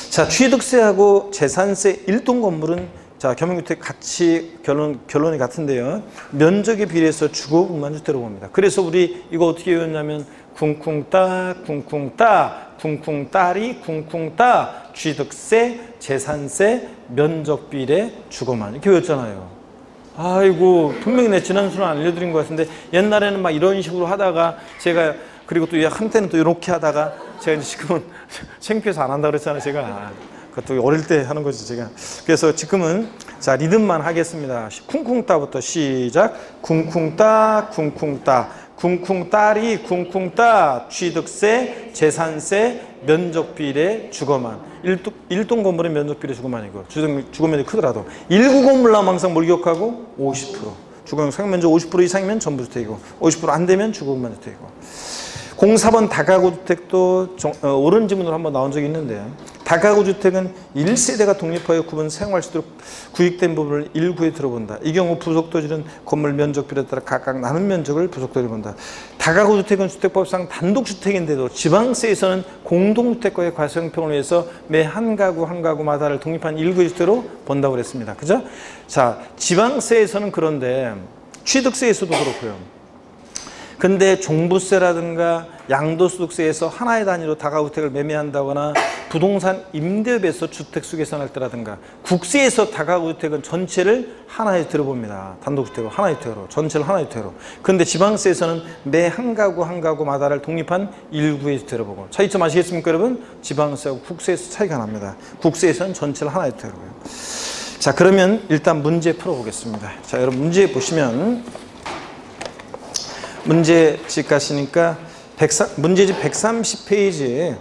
자, 취득세하고 재산세 1동 건물은 자, 겸용주택 같이 결론이 같은데요. 면적에 비례해서 주거분만 주택으로 봅니다. 그래서 우리 이거 어떻게 외웠냐면 쿵쿵따, 쿵쿵따, 쿵쿵따리, 쿵쿵따, 취득세, 재산세, 면적 비례, 주거만 이렇게 외웠잖아요. 아이고 분명히 내 지난 수는 알려드린 것 같은데 옛날에는 막 이런 식으로 하다가 제가 그리고 또 한때는 또 이렇게 하다가 제가 이제 지금은 창피해서 안 한다 그랬잖아요, 제가. 그것도 어릴 때 하는 거지, 제가. 그래서 지금은 자, 리듬만 하겠습니다. 쿵쿵따부터 시작. 쿵쿵따, 쿵쿵따. 쿵쿵따리, 쿵쿵따. 취득세, 재산세, 면적비례, 주거만. 일동 건물의 면적비례 주거만이고, 주거면이 크더라도. 1구 건물 나오면 항상 뭘 기억하고? 50%. 주거용 상면적 50% 이상이면 전부주택이고, 50% 안 되면 주거만주택이고. 04번 다가구 주택도 옳은 지문으로 한번 나온 적이 있는데, 다가구 주택은 1세대가 독립하여 구분 사용할 수 있도록 구획된 부분을 1구에 들어본다. 이 경우 부속토지는 건물 면적비례에 따라 각각 나눈 면적을 부속토지로 본다. 다가구 주택은 주택법상 단독주택인데도 지방세에서는 공동주택과의 과세형평을 위해서 매 한 가구마다를 독립한 1구의 주택으로 본다고 그랬습니다. 그죠? 자, 지방세에서는 그런데 취득세에서도 그렇고요. 근데 종부세라든가 양도소득세에서 하나의 단위로 다가구주택을 매매한다거나 부동산 임대업에서 주택수 계산할 때라든가 국세에서 다가구주택은 전체를 하나에 들어봅니다. 단독주택으로 하나의 주택으로 전체를 하나의 주택으로. 근데 지방세에서는 매 한 가구마다를 독립한 1구의 주택으로 보고. 차이점 아시겠습니까 여러분? 지방세하고 국세에서 차이가 납니다. 국세에서는 전체를 하나의 주택으로요. 자, 그러면 일단 문제 풀어보겠습니다. 자, 여러분 문제 보시면 문제집 가시니까 문제집 130페이지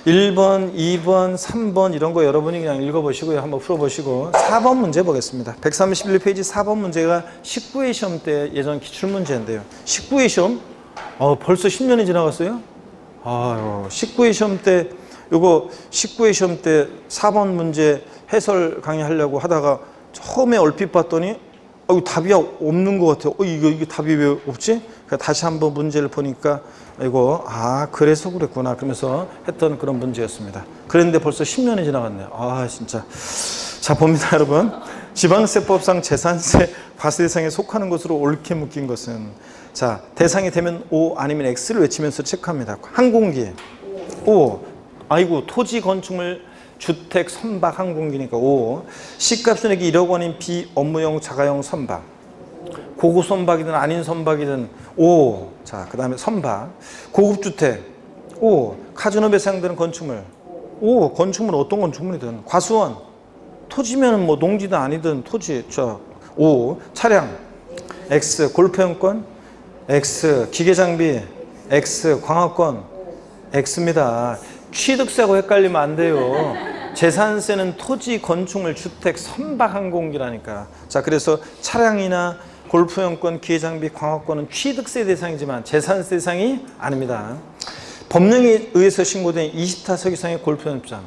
1번, 2번, 3번 이런 거 여러분이 그냥 읽어보시고요. 한번 풀어보시고 4번 문제 보겠습니다. 131페이지 4번 문제가 19회 시험 때 예전 기출문제인데요. 19회 시험? 벌써 10년이 지나갔어요? 아유, 19회 시험 때 요거 19회 시험 때 4번 문제 해설 강의하려고 하다가 처음에 얼핏 봤더니 답이 없는 것 같아요. 이게 답이 왜 없지? 다시 한번 문제를 보니까 이거 그래서 그랬구나 그러면서 했던 그런 문제였습니다. 그런데 벌써 10년이 지나갔네요. 진짜. 자, 봅니다 여러분. 지방세법상 재산세 과세 대상에 속하는 것으로 옳게 묶인 것은, 자, 대상이 되면 O 아니면 X를 외치면서 체크합니다. 항공기 O, 토지 건축물 주택 선박 항공기니까 O. 시가 순액이 1억 원인 비업무용 자가용 선박. 고급 선박이든 아닌 선박이든 O. 자, 그 다음에 선박. 고급주택 O. 카지노 배상되는 건축물 O. 건축물 어떤 건축물이든. 과수원. 토지면 뭐 농지든 아니든 토지. O. 차량 X. 골프용권 X. 기계장비 X. 광학권 X입니다. 취득세하고 헷갈리면 안 돼요. 재산세는 토지, 건축물, 주택, 선박, 항공기라니까. 자, 그래서 차량이나 골프용권, 기계장비, 광학권은 취득세 대상이지만 재산세 대상이 아닙니다. 법령에 의해서 신고된 20타석 이상의 골프연습장,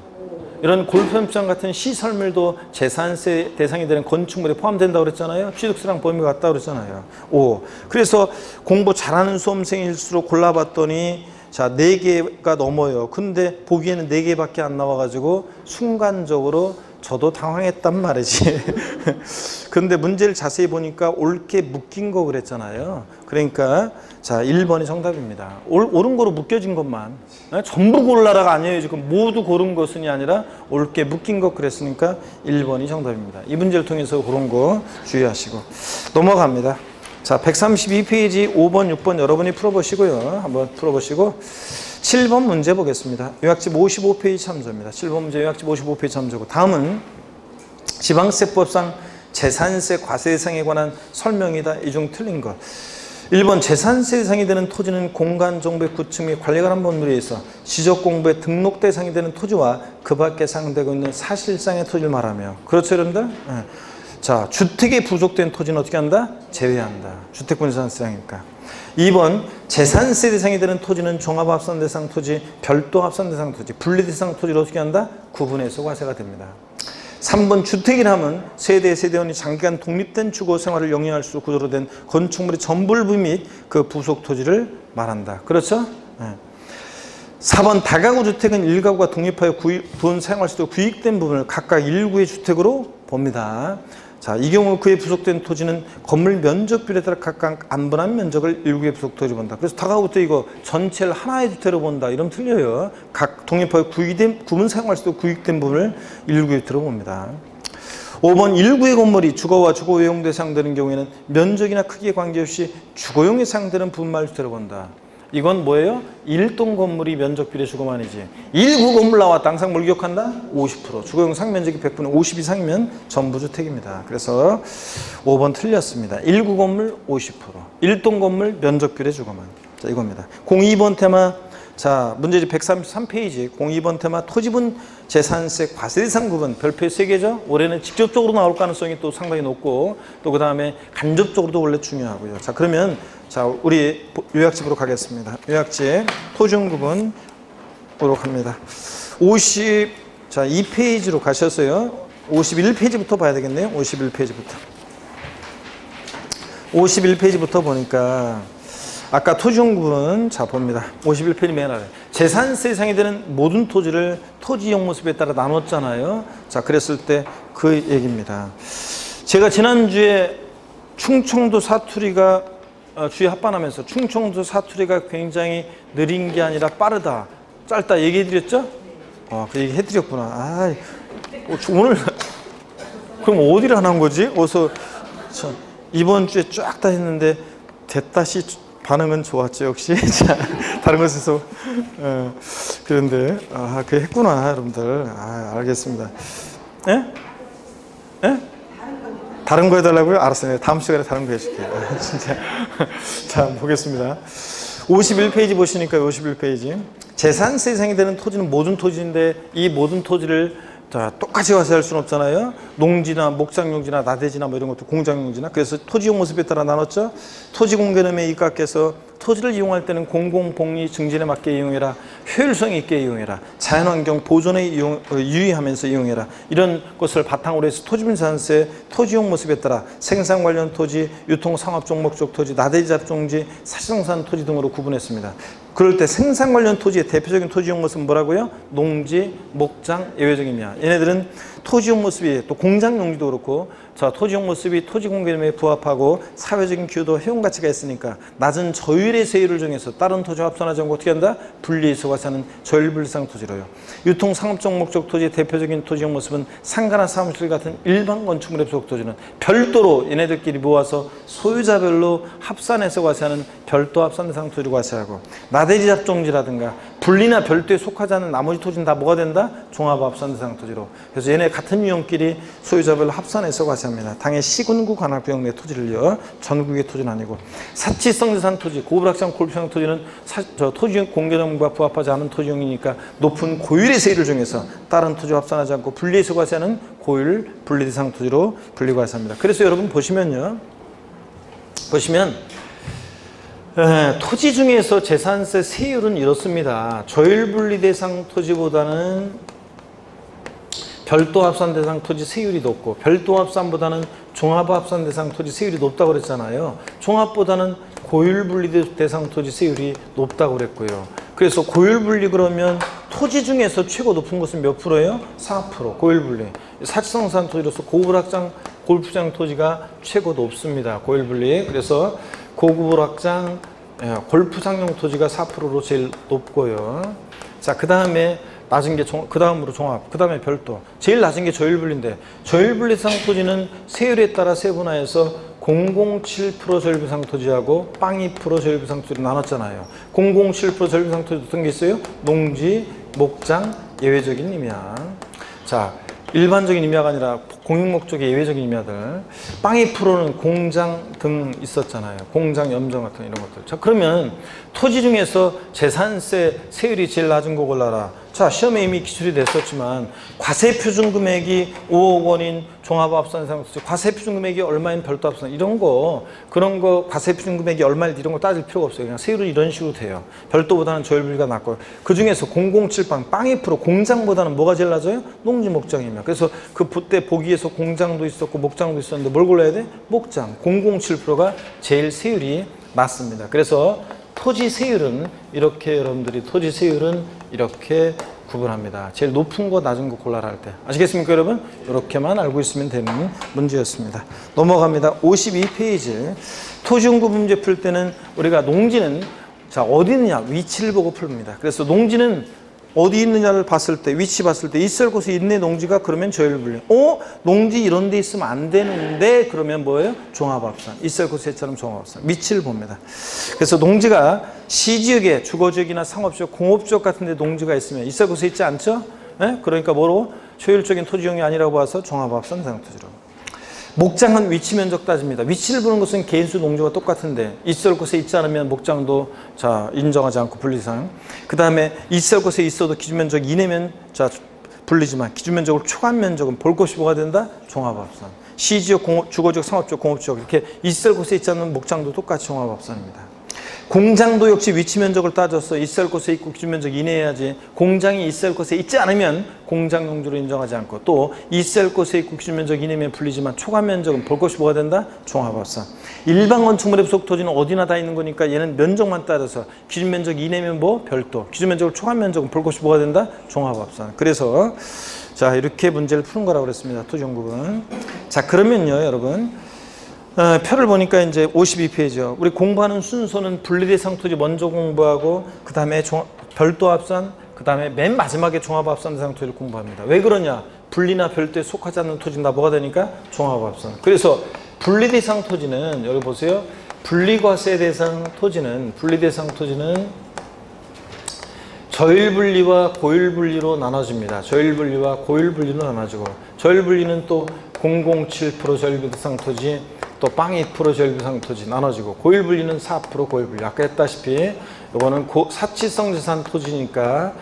이런 골프연습장 같은 시설물도 재산세 대상이 되는 건축물에 포함된다고 그랬잖아요. 취득세랑 범위가 같다고 그랬잖아요. 오. 그래서 공부 잘하는 수험생일수록 골라봤더니 자, 4개가 넘어요. 근데 보기에는 4개밖에 안 나와가지고 순간적으로 저도 당황했단 말이지. 근데 문제를 자세히 보니까 옳게 묶인 거 그랬잖아요. 그러니까 자, 1번이 정답입니다. 옳은 거로 묶여진 것만. 전부 골라라가 아니에요. 지금 모두 고른 것은이 아니라 옳게 묶인 것 그랬으니까 1번이 정답입니다. 이 문제를 통해서 그런 거 주의하시고 넘어갑니다. 자, 132페이지 5번, 6번 여러분이 풀어보시고요. 한번 풀어보시고 7번 문제 보겠습니다. 요약집 55페이지 참조입니다. 7번 문제 요약집 55페이지 참조고, 다음은 지방세법상 재산세 과세 대상에 관한 설명이다. 이 중 틀린 것. 1번 재산세 대상이 되는 토지는 공간정보의 구축 및 관리에 관한 법률에 의해서 지적공부에 등록 대상이 되는 토지와 그 밖에 사용되고 있는 사실상의 토지를 말하며, 그렇죠 여러분들? 네. 자, 주택에 부속된 토지는 어떻게 한다? 제외한다. 주택분재산세상이니까. 2번 재산세 대상이 되는 토지는 종합합산 대상 토지, 별도 합산 대상 토지, 분리 대상 토지를 어떻게 한다? 구분해서 과세가 됩니다. 3번 주택이라면 세대원이 장기간 독립된 주거 생활을 영위할 수 구조로 된 건축물의 전불부 및 그 부속 토지를 말한다. 그렇죠? 네. 4번 다가구 주택은 1가구가 독립하여 돈 사용할 수 있도록 구획된 부분을 각각 1구의 주택으로 봅니다. 자, 이 경우 그에 부속된 토지는 건물 면적비례에 따라 각각 안분한 면적을 1구의 부속 토지로 본다. 그래서 다가구부터 이거 전체를 하나의 주택으로 본다. 이러면 틀려요. 각 독립하여 구분 사용할 수 있도록 구획된 부분을 1구의 주택으로 봅니다. 5번 1구의 건물이 주거와 주거 외용도에 사용되는 경우에는 면적이나 크기에 관계없이 주거용에 사용되는 부분만 주택으로 본다. 이건 뭐예요? 1동 건물이 면적 비례 주거만이지. 1구 건물 나왔다. 항상 뭘 기억한다? 50%. 주거용 상면적이 100분의 50 이상이면 전부 주택입니다. 그래서 5번 틀렸습니다. 1구 건물 50%. 1동 건물 면적 비례 주거만. 자, 이겁니다. 02번 테마. 자, 문제집 133페이지 02번 테마 토지분 재산세 과세 대상 구분 별표 3개죠. 올해는 직접적으로 나올 가능성이 또 상당히 높고 또 그 다음에 간접적으로도 원래 중요하고요. 자, 그러면 자, 우리 요약집으로 가겠습니다. 요약집 토지분 구분으로 갑니다. 52페이지로 가셨어요. 51페이지부터 봐야 되겠네요. 51페이지부터 보니까 아까 토지용 구분 자 봅니다. 51페이지 맨 아래 재산세 대상이 되는 모든 토지를 토지용 모습에 따라 나눴잖아요. 자, 그랬을 때 그 얘기입니다. 제가 지난주에 충청도 사투리가 주에 합반하면서 충청도 사투리가 굉장히 느린 게 아니라 빠르다, 짧다 얘기해 드렸죠? 그 얘기 해 드렸구나. 오늘 그럼 어디를 안 한 거지? 어서 이번 주에 쫙 다 했는데 됐다시 반응은 좋았죠, 역시. 자, 다른 것에서 그런데 그 했구나, 여러분들. 알겠습니다. 예? 예? 다른 거 해달라고요? 알았어요. 다음 시간에 다른 거 해줄게요. 진짜. 자, 보겠습니다. 51페이지 보시니까 51페이지. 재산세 대상이 되는 토지는 모든 토지인데 이 모든 토지를 자, 똑같이 과세할 수는 없잖아요. 농지나 목장용지나 나대지나 뭐 이런 것도 공장용지나. 그래서 토지용 모습에 따라 나눴죠. 토지공개념에 입각해서 토지를 이용할 때는 공공복리 증진에 맞게 이용해라. 효율성 있게 이용해라. 자연환경 보존에 유의하면서 이용해라. 이런 것을 바탕으로 해서 토지분 재산세 토지용 모습에 따라 생산 관련 토지, 유통 상업종 목적 토지, 나대지 잡종지, 사실생산 토지 등으로 구분했습니다. 그럴 때 생산 관련 토지의 대표적인 토지용 모습은 뭐라고요? 농지, 목장, 예외적이냐. 얘네들은 토지용 모습이 또 공장 용지도 그렇고 자, 토지용 모습이 토지공개념에 부합하고 사회적인 기여도 해용 가치가 있으니까 낮은 저율의 세율을 정해서 다른 토지와 합산하지 않고 어떻게 한다? 분리해서 과세하는 저율분리상 토지로요. 유통 상업적 목적 토지의 대표적인 토지용 모습은 상가나 사무실 같은 일반 건축물의 부속 토지는 별도로 얘네들끼리 모아서 소유자별로 합산해서 과세하는 별도 합산 대상 토지로 과세하고 나대지 잡종지라든가 분리나 별도에 속하지 않은 나머지 토지는 다 뭐가 된다? 종합 합산 대상 토지로. 그래서 얘네 같은 유형끼리 소유자별로 합산해서 과세합니다. 당해 시군구 관할구역 내 토지를요. 전국의 토지는 아니고 사치성 재산 토지, 고불확장 골프장 토지는 토지 공개념과 부합하지 않은 토지용이니까 높은 고율의 세율을 정해서 다른 토지와 합산하지 않고 분리해서 과세하는 고율 분리 대상 토지로 분리 과세합니다. 그래서 여러분 보시면 토지 중에서 재산세 세율은 이렇습니다. 저율분리 대상 토지보다는 별도 합산 대상 토지 세율이 높고 별도 합산보다는 종합 합산 대상 토지 세율이 높다고 그랬잖아요. 종합보다는 고율분리 대상 토지 세율이 높다고 그랬고요. 그래서 고율분리 그러면 토지 중에서 최고 높은 것은 몇 프로예요? 4%. 고율분리. 사치성산 토지로서 고불확장 골프장 토지가 최고 높습니다. 고율분리. 그래서 고불확장 골프장용 토지가 4%로 제일 높고요. 자, 그 다음에 낮은 게 그 다음으로 종합, 그 다음에 별도. 제일 낮은 게 저율분리인데 저율분리 대상 토지는 세율에 따라 세분화해서 007% 저율분상 토지하고 0.2% 저율분상 토지로 나눴잖아요. 007% 저율분상 토지 어떤 게 있어요? 농지, 목장, 예외적인 임야. 자, 일반적인 임야가 아니라 공익목적의 예외적인 임야들. 0.2%는 공장 등 있었잖아요. 공장, 염정 같은 이런 것들. 자, 그러면 토지 중에서 재산세 세율이 제일 낮은 거 골라라. 자, 시험에 이미 기출이 됐었지만 과세표준 금액이 5억 원인 종합합산 대상 토지, 과세표준 금액이 얼마인 별도 합산 이런 거 그런 거 과세표준 금액이 얼마인 이런 거 따질 필요가 없어요. 그냥 세율은 이런 식으로 돼요. 별도보다는 저율분리가 낮고 그 중에서 007빵 0.2% 공장보다는 뭐가 제일 낮아요? 농지 목장이면. 그래서 그때 보기에서 공장도 있었고 목장도 있었는데 뭘 골라야 돼? 목장. 007%가 제일 세율이 낮습니다. 그래서 토지 세율은 이렇게 여러분들이 토지 세율은 이렇게 구분합니다. 제일 높은 거 낮은 거 골라라 할 때. 아시겠습니까, 여러분? 이렇게만 알고 있으면 되는 문제였습니다. 넘어갑니다. 52페이지. 토지용구 문제 풀 때는 우리가 농지는 자, 어디 있느냐? 위치를 보고 풉니다. 그래서 농지는 어디 있느냐를 봤을 때, 위치 봤을 때 있을 곳에 있네 농지가 그러면 저율분리. 농지 이런 데 있으면 안 되는데 그러면 뭐예요? 종합합산. 있을 곳에처럼 종합합산. 위치를 봅니다. 그래서 농지가 시지역에 주거지역이나 상업지역, 공업지역 같은 데 농지가 있으면 있을 곳에 있지 않죠? 네? 그러니까 뭐로? 효율적인 토지용이 아니라고 봐서 종합합산 대상 토지로. 목장은 위치 면적 따집니다. 위치를 보는 것은 개인수 농지와 똑같은데 있을 곳에 있지 않으면 목장도 자 인정하지 않고 분리상. 그 다음에 있을 곳에 있어도 기준 면적 이내면 자 분리지만 기준 면적을 초과한 면적은 볼 곳이 뭐가 된다? 종합합산. 시지역, 주거지역, 상업지역, 공업지역 이렇게 있을 곳에 있지 않는 목장도 똑같이 종합합산입니다. 공장도 역시 위치 면적을 따져서 있을 곳에 있고 기준 면적 이내해야지 공장이 있을 곳에 있지 않으면 공장 용지로 인정하지 않고 또 있을 곳에 있고 기준 면적 이내면 불리지만 초과 면적은 볼 것이 뭐가 된다? 종합합산. 일반 건축물의 부속 토지는 어디나 다 있는 거니까 얘는 면적만 따져서 기준 면적 이내면 뭐? 별도. 기준 면적을 초과 면적은 볼 것이 뭐가 된다? 종합합산. 그래서 자 이렇게 문제를 푸는 거라고 그랬습니다. 토지용국은. 자 그러면요 여러분. 표를 보니까 이제 52페이지요. 우리 공부하는 순서는 분리대상 토지 먼저 공부하고 그 다음에 별도 합산, 그 다음에 맨 마지막에 종합합산 대상 토지를 공부합니다. 왜 그러냐? 분리나 별도에 속하지 않는 토지는 다 뭐가 되니까 종합합산. 그래서 분리대상 토지는 여기 보세요. 분리과세 대상 토지는 저율분리와 고율분리로 나눠집니다. 저율분리와 고율분리로 나눠지고 저율분리는 또 007% 저율대상 토지 또 0.2% 저율대상 토지 나눠지고 고율분리는 4% 고율분리. 아까 했다시피 이거는 사치성 재산 토지니까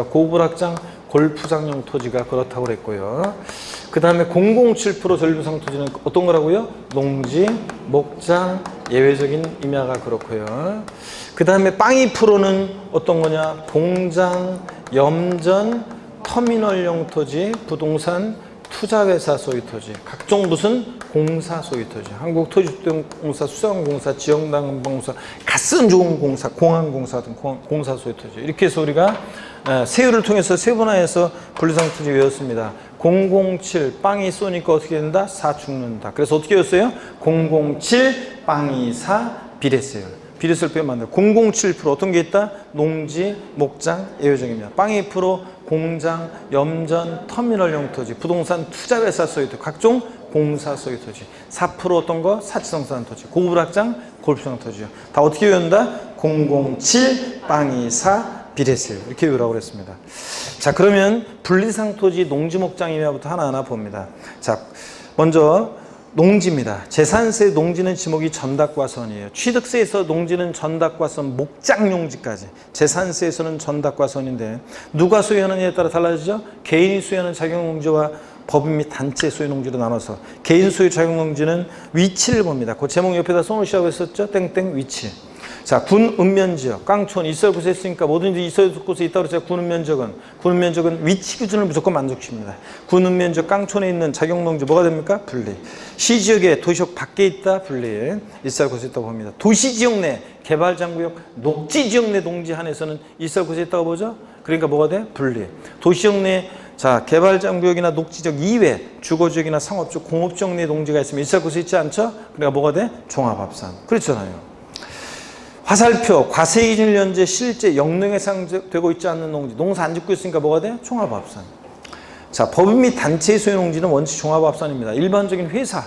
고불확장 골프장용 토지가 그렇다고 그랬고요. 그 다음에 007% 저율대상 토지는 어떤 거라고요? 농지, 목장, 예외적인 임야가 그렇고요. 그 다음에 0.2%는 어떤 거냐? 공장, 염전, 터미널용 토지, 부동산, 투자회사 소유 토지, 각종 무슨 공사 소유 토지, 한국토지주택공사, 수자원공사, 지역난방공사, 가스운주공사, 공항공사 같은 공사 소유 토지. 이렇게 해서 우리가 세율을 통해서 세분화해서 분리상 토지 외웠습니다. 007 빵이 쏘니까 어떻게 된다? 4 죽는다. 그래서 어떻게 외웠어요? 007 빵이 4 비례세율. 비례세율 빼면 안 돼요. 007% 어떤 게 있다? 농지, 목장, 예외적입니다. 0.2% 공장, 염전, 터미널용 토지, 부동산, 투자회사 소유 토지, 각종 공사 소유 토지. 4% 어떤 거? 사치성산 토지, 고불확장, 골프장 토지요. 다 어떻게 외운다? 007, 0.24, 비례세율. 이렇게 외우라고 그랬습니다. 자, 그러면 분리상 토지, 농지, 목장 임야부터 하나하나 봅니다. 자, 먼저 농지입니다. 재산세 농지는 지목이 전답과선이에요. 취득세에서 농지는 전답과선, 목장용지까지. 재산세에서는 전답과선인데 누가 소유하느냐에 따라 달라지죠? 개인이 소유하는 자격농지와 법인 및 단체 소유농지로 나눠서 개인 소유 자격농지는 위치를 봅니다. 그 제목 옆에다 써놓으시라고 했었죠? 땡땡 위치. 자, 군 읍면지역, 깡촌, 있을 곳에 있으니까 뭐든지 있을 곳에 있다고 그랬어요. 군 읍면적은 위치 기준을 무조건 만족시킵니다. 군 읍면지역, 깡촌에 있는 자격농지 뭐가 됩니까? 분리. 시지역에 도시역 밖에 있다? 분리. 있을 곳에 있다고 봅니다. 도시지역 내, 개발장구역, 녹지지역 내 농지 한에서는 있을 곳에 있다고 보죠? 그러니까 뭐가 돼? 분리. 도시역 내 자, 개발장구역이나 녹지지역 이외 주거지역이나 상업지역, 공업지역 내 농지가 있으면 있을 곳에 있지 않죠? 그러니까 뭐가 돼? 종합합산. 그렇잖아요. 화살표, 과세기준일 현재 실제 영농에 해당되고 있지 않는 농지, 농사 안 짓고 있으니까 뭐가 돼? 종합합산. 자, 법인 및 단체의 소유 농지는 원칙 종합합산입니다. 일반적인 회사,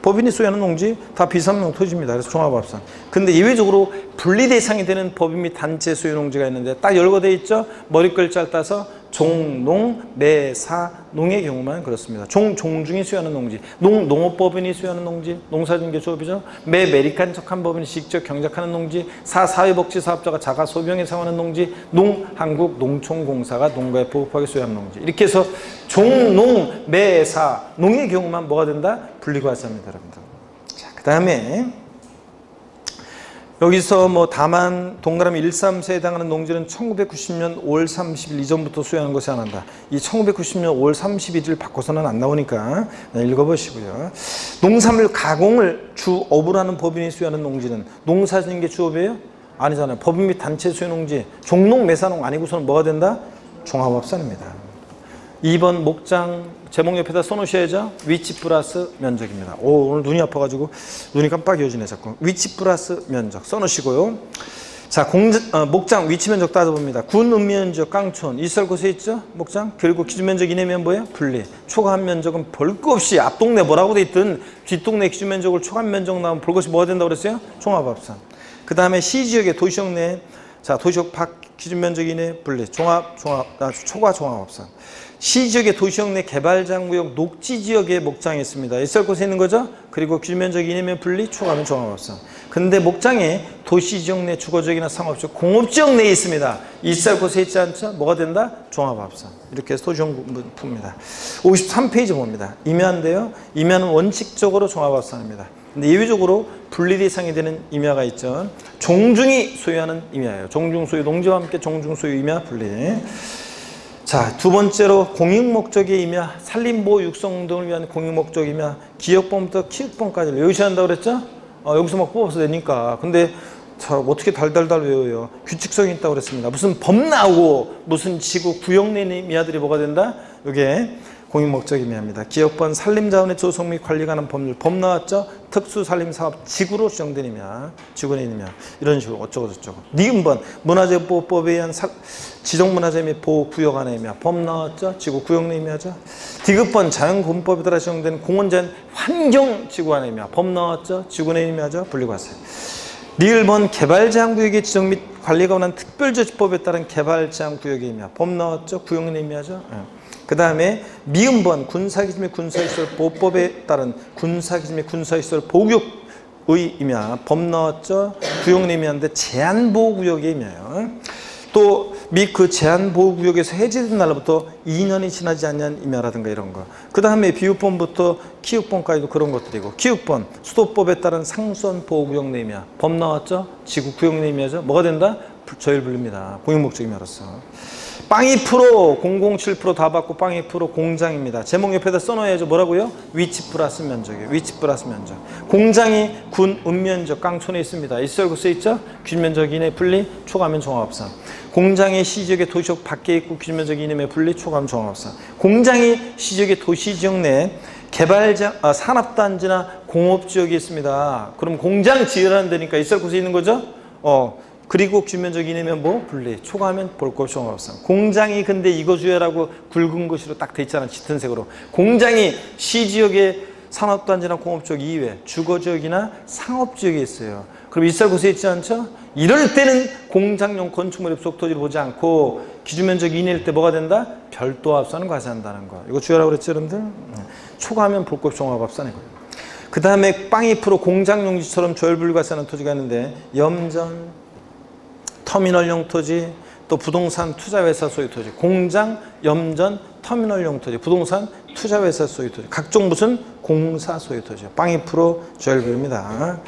법인이 소유하는 농지 다 비상용 토지입니다. 그래서 종합합산. 근데 예외적으로 분리 대상이 되는 법인 및 단체 소유 농지가 있는데 딱 열거되어 있죠? 머리글자를 따서 종, 농, 매, 사, 농의 경우만 그렇습니다. 종중이 소유하는 농지, 농업법인이 소유하는 농지, 농사진개조업이죠. 매, 매립한 척한 법인이 직접 경작하는 농지, 사, 사회복지사업자가 자가 소비용에 사용하는 농지, 농, 한국 농촌공사가 농가에 보급하게 소유하는 농지. 이렇게 해서 종, 농, 매, 사, 농의 경우만 뭐가 된다? 분리과세입니다, 여러분들. 자, 그 다음에 여기서 뭐 다만 동그라미 1, 3세에 해당하는 농지는 1990년 5월 30일 이전부터 소유하는 것이 안 한다. 이 1990년 5월 31일 바꿔서는 안 나오니까 읽어보시고요. 농산물 가공을 주업으로 하는 법인이 소유하는 농지는 농사짓는 주업이에요? 아니잖아요. 법인 및 단체 소유 농지, 종농, 매사농 아니고서는 뭐가 된다? 종합합산입니다. 2번 목장 제목 옆에다 써놓으셔야죠. 위치 플러스 면적입니다. 오늘 눈이 아파가지고 눈이 깜빡여지네 자꾸. 위치 플러스 면적 써놓으시고요. 자, 목장 위치 면적 따져봅니다. 군 읍면적 깡촌 있을 곳에 있죠? 목장. 그리고 기준 면적 이내면 뭐예요? 분리. 초과한 면적은 볼 것 없이 앞 동네 뭐라고 돼 있든 뒷동네 기준 면적을 초과한 면적 나오면 볼 것이 뭐가 된다고 그랬어요? 종합합산. 그 다음에 시지역의 도시역 내, 자, 도시역 밖 기준 면적 이내 분리. 초과 종합합산. 시지역의 도시역 내 개발장구역 녹지지역에 목장이 있습니다. 있을 곳에 있는 거죠? 그리고 기준 면적 이내면 분리, 초과하면 종합합산. 근데 목장에 도시지역 내 주거지역이나 상업지역, 공업지역 내에 있습니다. 있을 곳에 있지 않죠? 뭐가 된다? 종합합산. 이렇게 해서 도시형 풉니다. 53페이지 봅니다. 임야인데요. 임야는 원칙적으로 종합합산입니다. 근데 예외적으로 분리 대상이 되는 임야가 있죠. 종중이 소유하는 임야예요. 종중 소유, 농지와 함께 종중 소유 임야 분리. 자, 두 번째로 공익 목적의 임야, 산림보호 육성 등을 위한 공익 목적 임야, 기역범부터 키읔범까지를 외우셔야 한다고 그랬죠? 여기서 막 뽑아서 되니까. 근데 자, 어떻게 달달달 외워요? 규칙성이 있다고 그랬습니다. 무슨 법 나오고 무슨 지구 구역 내 임야들이 뭐가 된다? 이게 공익 목적 임야입니다. 기역번 산림자원의 조성 및 관리 관한 법률. 법 나왔죠? 특수산림사업 지구로 지정된 임야, 지구 내 임야. 이런 식으로 어쩌고 저쩌고. 니은번 문화재보호법에 의한 지정문화재 및 보호구역 안의 임야. 법 나왔죠? 지구 구역 내 임야죠. 디귿번 자연공법에 따라 지정된 공원자연 환경지구 안의 임야. 법 나왔죠? 지구 내 임야죠. 분리과세. 리을번 개발제한구역의 지정 및 관리가 관한 특별조치법에 따른 개발제한구역의 임야. 법 나왔죠? 구역 내 임야죠. 그 다음에 미음번 군사기지 및 군사시설 보호법에 따른 군사기지 및 군사시설 보호구역의 임야. 법 나왔죠? 구역 내 임야인데 제한보호구역의 임야예요. 또 및 그 제한보호구역에서 해제된 날로부터 2년이 지나지 않는 임야라든가 이런 거. 그 다음에 비읍번부터 키읔번까지도 그런 것들이고, 키읔번 수도법에 따른 상수원보호구역 내 임야. 법 나왔죠? 지구 구역 내 임야죠. 뭐가 된다? 저일분리입니다. 공익목적 임야로서. 빵 2% 007% 다 받고 빵 2% 공장입니다. 제목 옆에다 써놓아야죠. 뭐라고요? 위치 플러스 면적이에요. 위치 플러스 면적. 공장이 군 읍면적 깡촌에 있습니다. 있을 곳에 있죠? 기준면적 이내 분리, 초과하면 종합합산. 공장이 시지역의 도시역 밖에 있고 기준면적 이내에 분리, 초과하면 종합합산. 공장이 시지역의 도시지역 내 산업단지나 공업지역이 있습니다. 그럼 공장 지으라는 데니까 있을 곳에 있는 거죠? 그리고 기준면적 이내면 뭐? 분리. 초과하면 볼것 종합합산. 공장이 근데 이거 주야라고 굵은 것으로 딱 돼 있잖아. 짙은 색으로. 공장이 시지역의 산업단지나 공업지역 이외 주거지역이나 상업지역에 있어요. 그럼 있을 곳에 있지 않죠? 이럴 때는 공장용 건축물 입속 토지를 보지 않고 기준면적 이내일 때 뭐가 된다? 별도 합산을 과세한다는 거. 이거 주야라고 그랬죠, 여러분들? 초과하면 볼것 종합합산이고요. 그 다음에 빵 2% 공장용지처럼 조혈분리과세하는 토지가 있는데 염전, 터미널용 토지, 또 부동산 투자회사 소유 토지, 공장, 염전, 터미널용 토지, 부동산 투자회사 소유 토지, 각종 무슨 공사 소유 토지, 빵 2% 조혈분리입니다.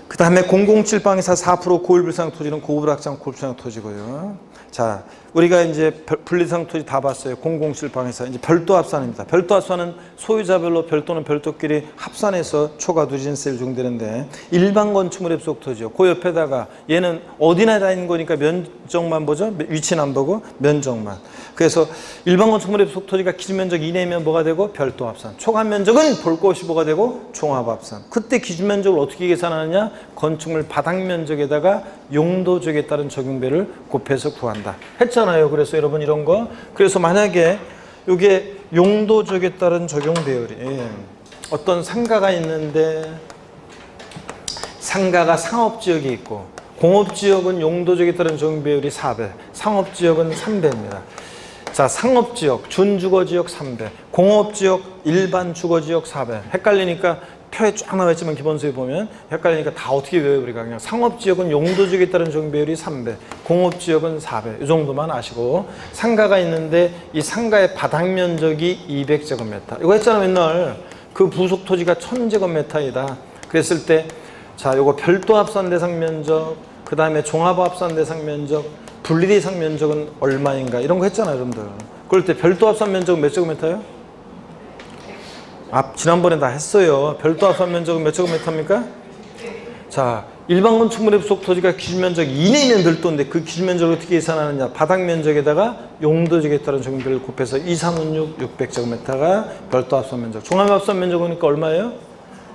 그 다음에 007 빵이사 4% 고일불상 토지는 고불확장 고불상 토지고요. 자, 우리가 이제 분리상 토지 다 봤어요. 007 방에서 이제 별도 합산입니다. 별도 합산은 소유자별로 별도는 별도끼리 합산해서 초과 누진세를 적용되는데 일반 건축물 입속 토지요. 그 옆에다가 얘는 어디나 다 있는 거니까 면적만 보죠. 위치는 안 보고 면적만. 그래서 일반 건축물 입속 토지가 기준면적 이내면 뭐가 되고 별도 합산. 초과 면적은 볼 것이 뭐가 되고 종합 합산. 그때 기준 면적을 어떻게 계산하느냐? 건축물 바닥 면적에다가 용도적에 따른 적용배를 곱해서 구한다. 했잖아요. 그래서 여러분 이런 거. 그래서 만약에 이게 용도적에 따른 적용 배열이 어떤 상가가 있는데 상가가 상업지역에 있고 공업지역은 용도적에 따른 적용 배열이 4배, 상업지역은 3배입니다. 자, 상업지역, 준주거지역 3배, 공업지역, 일반 주거지역 4배. 헷갈리니까 표에 쫙 나와있지만 기본서에 보면 헷갈리니까 다 어떻게 외워요? 우리가 그냥 상업지역은 용도지역에 따른 적용 배열이 3배, 공업지역은 4배. 이 정도만 아시고 상가가 있는데 이 상가의 바닥 면적이 200제곱미터. 이거 했잖아 맨날. 그 부속 토지가 1000제곱미터이다. 그랬을 때 자, 요거 별도 합산 대상 면적, 그 다음에 종합 합산 대상 면적, 분리 대상 면적은 얼마인가 이런 거 했잖아요, 여러분들. 그럴 때 별도 합산 면적은 몇 제곱미터예요? 지난번에 다 했어요. 별도 합산 면적은 몇 제곱미터입니까? 자, 일반 건축물 입속 토지가 기준 면적 이내면 별도인데 그 기준 면적을 어떻게 계산하느냐? 바닥 면적에다가 용도적에 따른 적용비를 곱해서 2316 600제곱미터가 별도 합산 면적. 종합 합산 면적이니까 얼마예요?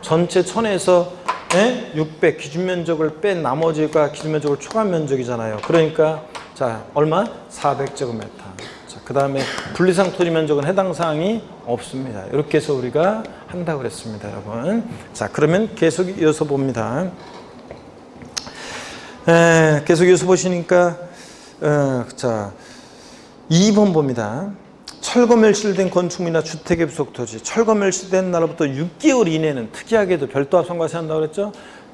전체 1000에서 예? 600 기준 면적을 뺀 나머지가 기준 면적을 초과한 면적이잖아요. 그러니까 자 얼마? 400제곱미터. 자, 그 다음에 분리상 토지 면적은 해당 사항이 없습니다. 이렇게 해서 우리가 한다고 그랬습니다, 여러분. 자, 그러면 계속 이어서 봅니다. 계속 이어서 보시니까 자 2번 봅니다. 철거 멸실된 건축물이나 주택의 부속 토지, 철거 멸실된 날로부터 6개월 이내는 특이하게도 별도 합산과세 한다고 그랬죠.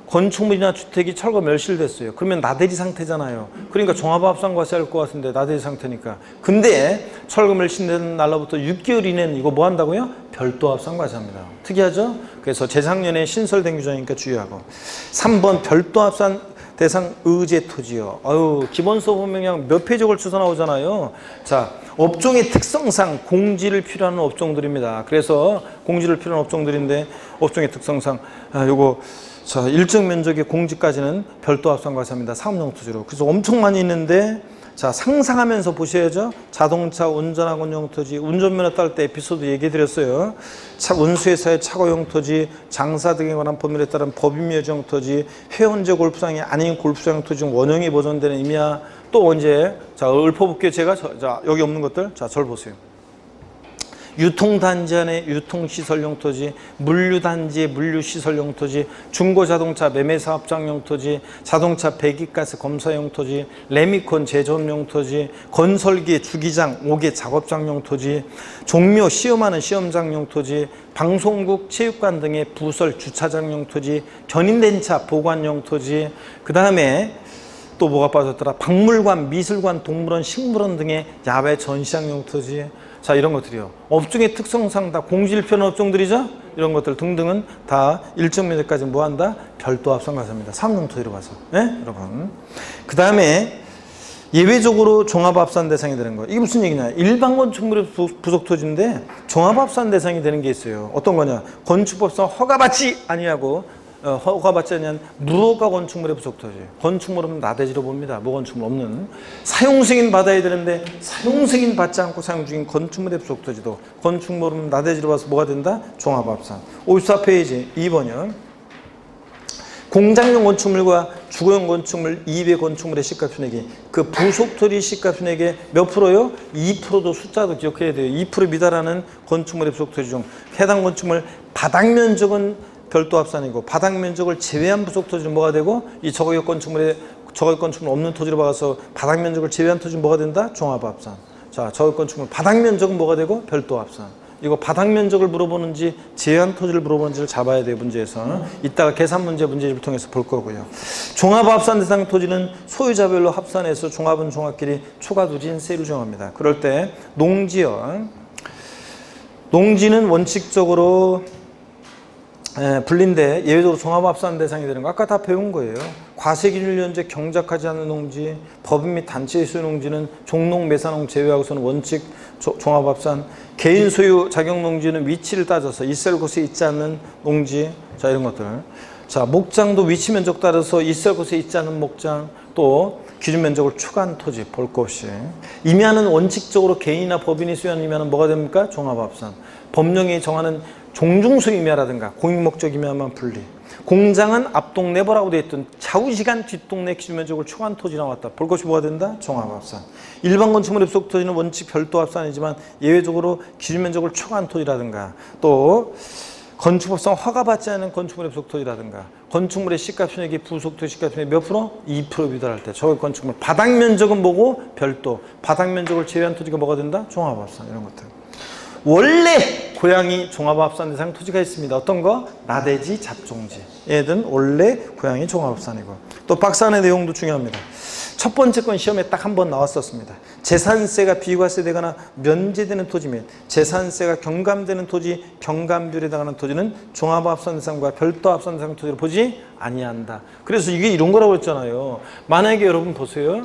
건축물이나 주택이 철거 멸실됐어요. 그러면 나대지 상태잖아요. 그러니까 종합합산과세 할 것 같은데 나대지 상태니까. 근데 철거 멸실된 날로부터 6개월 이내는 이거 뭐 한다고요? 별도 합산과세 합니다. 특이하죠? 그래서 재작년에 신설된 규정이니까 주의하고. 3번 별도 합산 대상 의제 토지요. 기본서 보면 그냥 몇 페이지 걸쳐서 나오잖아요. 자, 업종의 특성상 공지를 필요하는 업종들입니다. 그래서 공지를 필요한 업종들인데 업종의 특성상 요거 자, 일정 면적의 공지까지는 별도 합산과세합니다. 사업용 토지로. 그래서 엄청 많이 있는데 자, 상상하면서 보셔야죠. 자동차 운전학원용 토지, 운전면허 딸 때 에피소드 얘기해 드렸어요. 운수회사의 차고용 토지, 장사 등에 관한 법률에 따른 법인묘지용 토지, 회원제 골프장이 아닌 골프장 토지 중 원형이 보존되는 의미야. 또 언제? 자, 읊어볼게요. 제가. 자, 여기 없는 것들. 자, 저를 보세요. 유통단지 안에 유통시설용 토지, 물류단지의 물류시설용 토지, 중고자동차 매매사업장용 토지, 자동차 배기가스 검사용 토지, 레미콘 제조업용 토지, 건설기 주기장, 옥외 작업장용 토지, 종묘 시험하는 시험장용 토지, 방송국 체육관 등의 부설 주차장용 토지, 견인된 차 보관용 토지, 그 다음에 또 뭐가 빠졌더라? 박물관, 미술관, 동물원, 식물원 등의 야외 전시장용 토지. 자, 이런 것들이요. 업종의 특성상 다 공지를 표현한 업종들이죠? 이런 것들 등등은 다 일정 면적까지 뭐 한다? 별도 합산과세입니다. 사업용 토지로 봐서. 네? 여러분. 그 다음에 예외적으로 종합합산 대상이 되는 거. 이게 무슨 얘기냐? 일반 건축물의 부속 토지인데 종합합산 대상이 되는 게 있어요. 어떤 거냐? 건축법상 허가받지 아니하고 허가받지 않는 무허가 건축물의 부속 토지. 건축물은 나대지로 봅니다. 무건축물 없는. 사용승인 받아야 되는데 사용승인 받지 않고 사용 중인 건축물의 부속 토지도 건축물은 나대지로 봐서 뭐가 된다? 종합합산. 54페이지 2번이요. 공장용 건축물과 주거용 건축물 2배 건축물의 시가편액이 그 부속 토지 시가편액의 몇 프로요? 2%도 숫자도 기억해야 돼요. 2% 미달하는 건축물의 부속 토지 중 해당 건축물 바닥 면적은 별도 합산이고 바닥 면적을 제외한 부속 토지는 뭐가 되고 이 저거역 건축물 없는 토지로 봐서 바닥 면적을 제외한 토지는 뭐가 된다? 종합합산. 자, 저거역 건축물 바닥 면적은 뭐가 되고 별도 합산. 이거 바닥 면적을 물어보는지 제외한 토지를 물어보는지를 잡아야 돼요, 문제에서. 이따가 계산 문제집을 통해서 볼 거고요. 종합합산 대상 토지는 소유자별로 합산해서 종합은 종합끼리 초과두진세를 정합니다. 그럴 때 농지요. 농지는 원칙적으로 분리인데 예외적으로 종합합산 대상이 되는 거 아까 다 배운 거예요. 과세기준을 현재 경작하지 않는 농지, 법인 및 단체의 소유 농지는 종농, 매사농 제외하고서는 원칙 종합합산. 개인 소유 자격 농지는 위치를 따져서 있을 곳에 있지 않는 농지. 자, 이런 것들. 자, 목장도 위치 면적 따라서 있을 곳에 있지 않는 목장, 또 기준 면적을 초과한 토지 볼 것 없이. 임야는 원칙적으로 개인이나 법인이 소유하는 임야는 뭐가 됩니까? 종합합산. 법령이 정하는 종중소 임야라든가 공익목적 임야만 분리. 공장은 앞동네버라고 되어 있던 좌우시간 뒷동네 기준면적을 초과한 토지 나왔다. 볼 것이 뭐가 된다? 종합합산. 일반 건축물의 부속 토지는 원칙 별도 합산이지만 예외적으로 기준면적을 초과한 토지라든가 또 건축법상 허가받지 않은 건축물의 부속 토지라든가 건축물의 시가편액이 부속 토지 시가편액 몇 프로? 2% 미달할 때 저거 건축물 바닥 면적은 뭐고? 별도. 바닥 면적을 제외한 토지가 뭐가 된다? 종합합산. 이런 것들. 원래 고양이 종합합산 대상 토지가 있습니다. 어떤 거? 나대지, 잡종지. 얘들은 원래 고양이 종합합산이고. 또 박스 안의 내용도 중요합니다. 첫 번째 건 시험에 딱 한 번 나왔었습니다. 재산세가 비과세되거나 면제되는 토지 및 재산세가 경감되는 토지, 경감비율에 해당하는 토지는 종합합산 대상과 별도 합산 대상 토지로 보지 아니한다. 그래서 이게 이런 거라고 했잖아요. 만약에 여러분 보세요.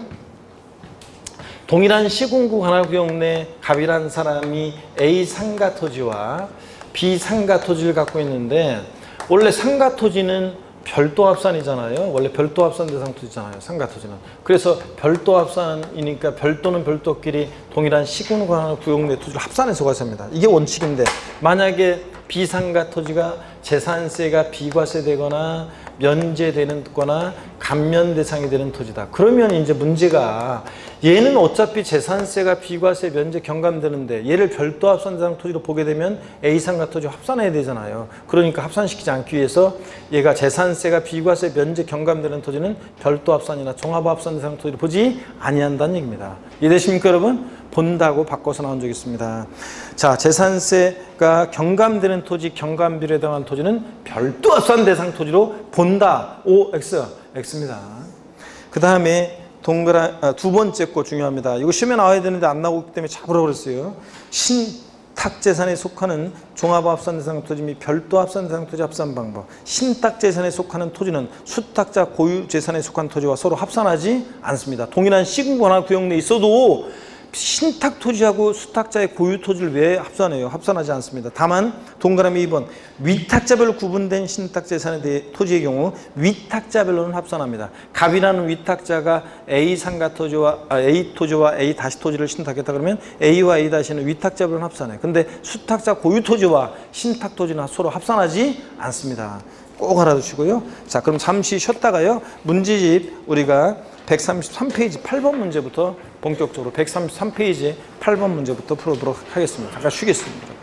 동일한 시군구 관할구역 내 갑이라는 사람이 A 상가 토지와 B 상가 토지를 갖고 있는데 원래 상가 토지는 별도 합산이잖아요. 원래 별도 합산 대상 토지잖아요. 상가 토지는. 그래서 별도 합산이니까 별도는 별도끼리 동일한 시군구 관할구역 내 토지를 합산해서 과세합니다. 이게 원칙인데 만약에 비상가 토지가 재산세가 비과세되거나 면제되는 거나 감면 대상이 되는 토지다. 그러면 이제 문제가 얘는 어차피 재산세가 비과세 면제 경감되는데 얘를 별도 합산 대상 토지로 보게 되면 A상가 토지 합산해야 되잖아요. 그러니까 합산시키지 않기 위해서 얘가 재산세가 비과세 면제 경감되는 토지는 별도 합산이나 종합 합산 대상 토지로 보지 아니한다는 얘기입니다. 이해되십니까 여러분? 본다고 바꿔서 나온 적이 있습니다. 자, 재산세가 경감되는 토지, 경감비례에 해당하는 토지는 별도 합산 대상 토지로 본다. OX, X입니다. 그 다음에 두 번째 거 중요합니다. 이거 시험에 나와야 되는데 안 나오기 때문에 잡으라고 그랬어요. 신탁재산에 속하는 종합합산 대상 토지 및 별도 합산 대상 토지 합산 방법. 신탁재산에 속하는 토지는 수탁자 고유 재산에 속한 토지와 서로 합산하지 않습니다. 동일한 시군 권한 구역 내에 있어도 신탁 토지하고 수탁자의 고유 토지를 왜 합산해요? 합산하지 않습니다. 다만 동그라미 2번 위탁자별로 구분된 신탁 재산에 대해 토지의 경우 위탁자별로는 합산합니다. 갑이라는 위탁자가 A 상가 토지와 A 토지와 A 다시 토지를 신탁했다 그러면 A와 A 다시는 위탁자별로는 합산해. 근데 수탁자 고유 토지와 신탁 토지는 서로 합산하지 않습니다. 꼭 알아두시고요. 자, 그럼 잠시 쉬었다가요. 문제집 우리가 133페이지 8번 문제부터 본격적으로 133페이지 8번 문제부터 풀어보도록 하겠습니다. 잠깐 쉬겠습니다.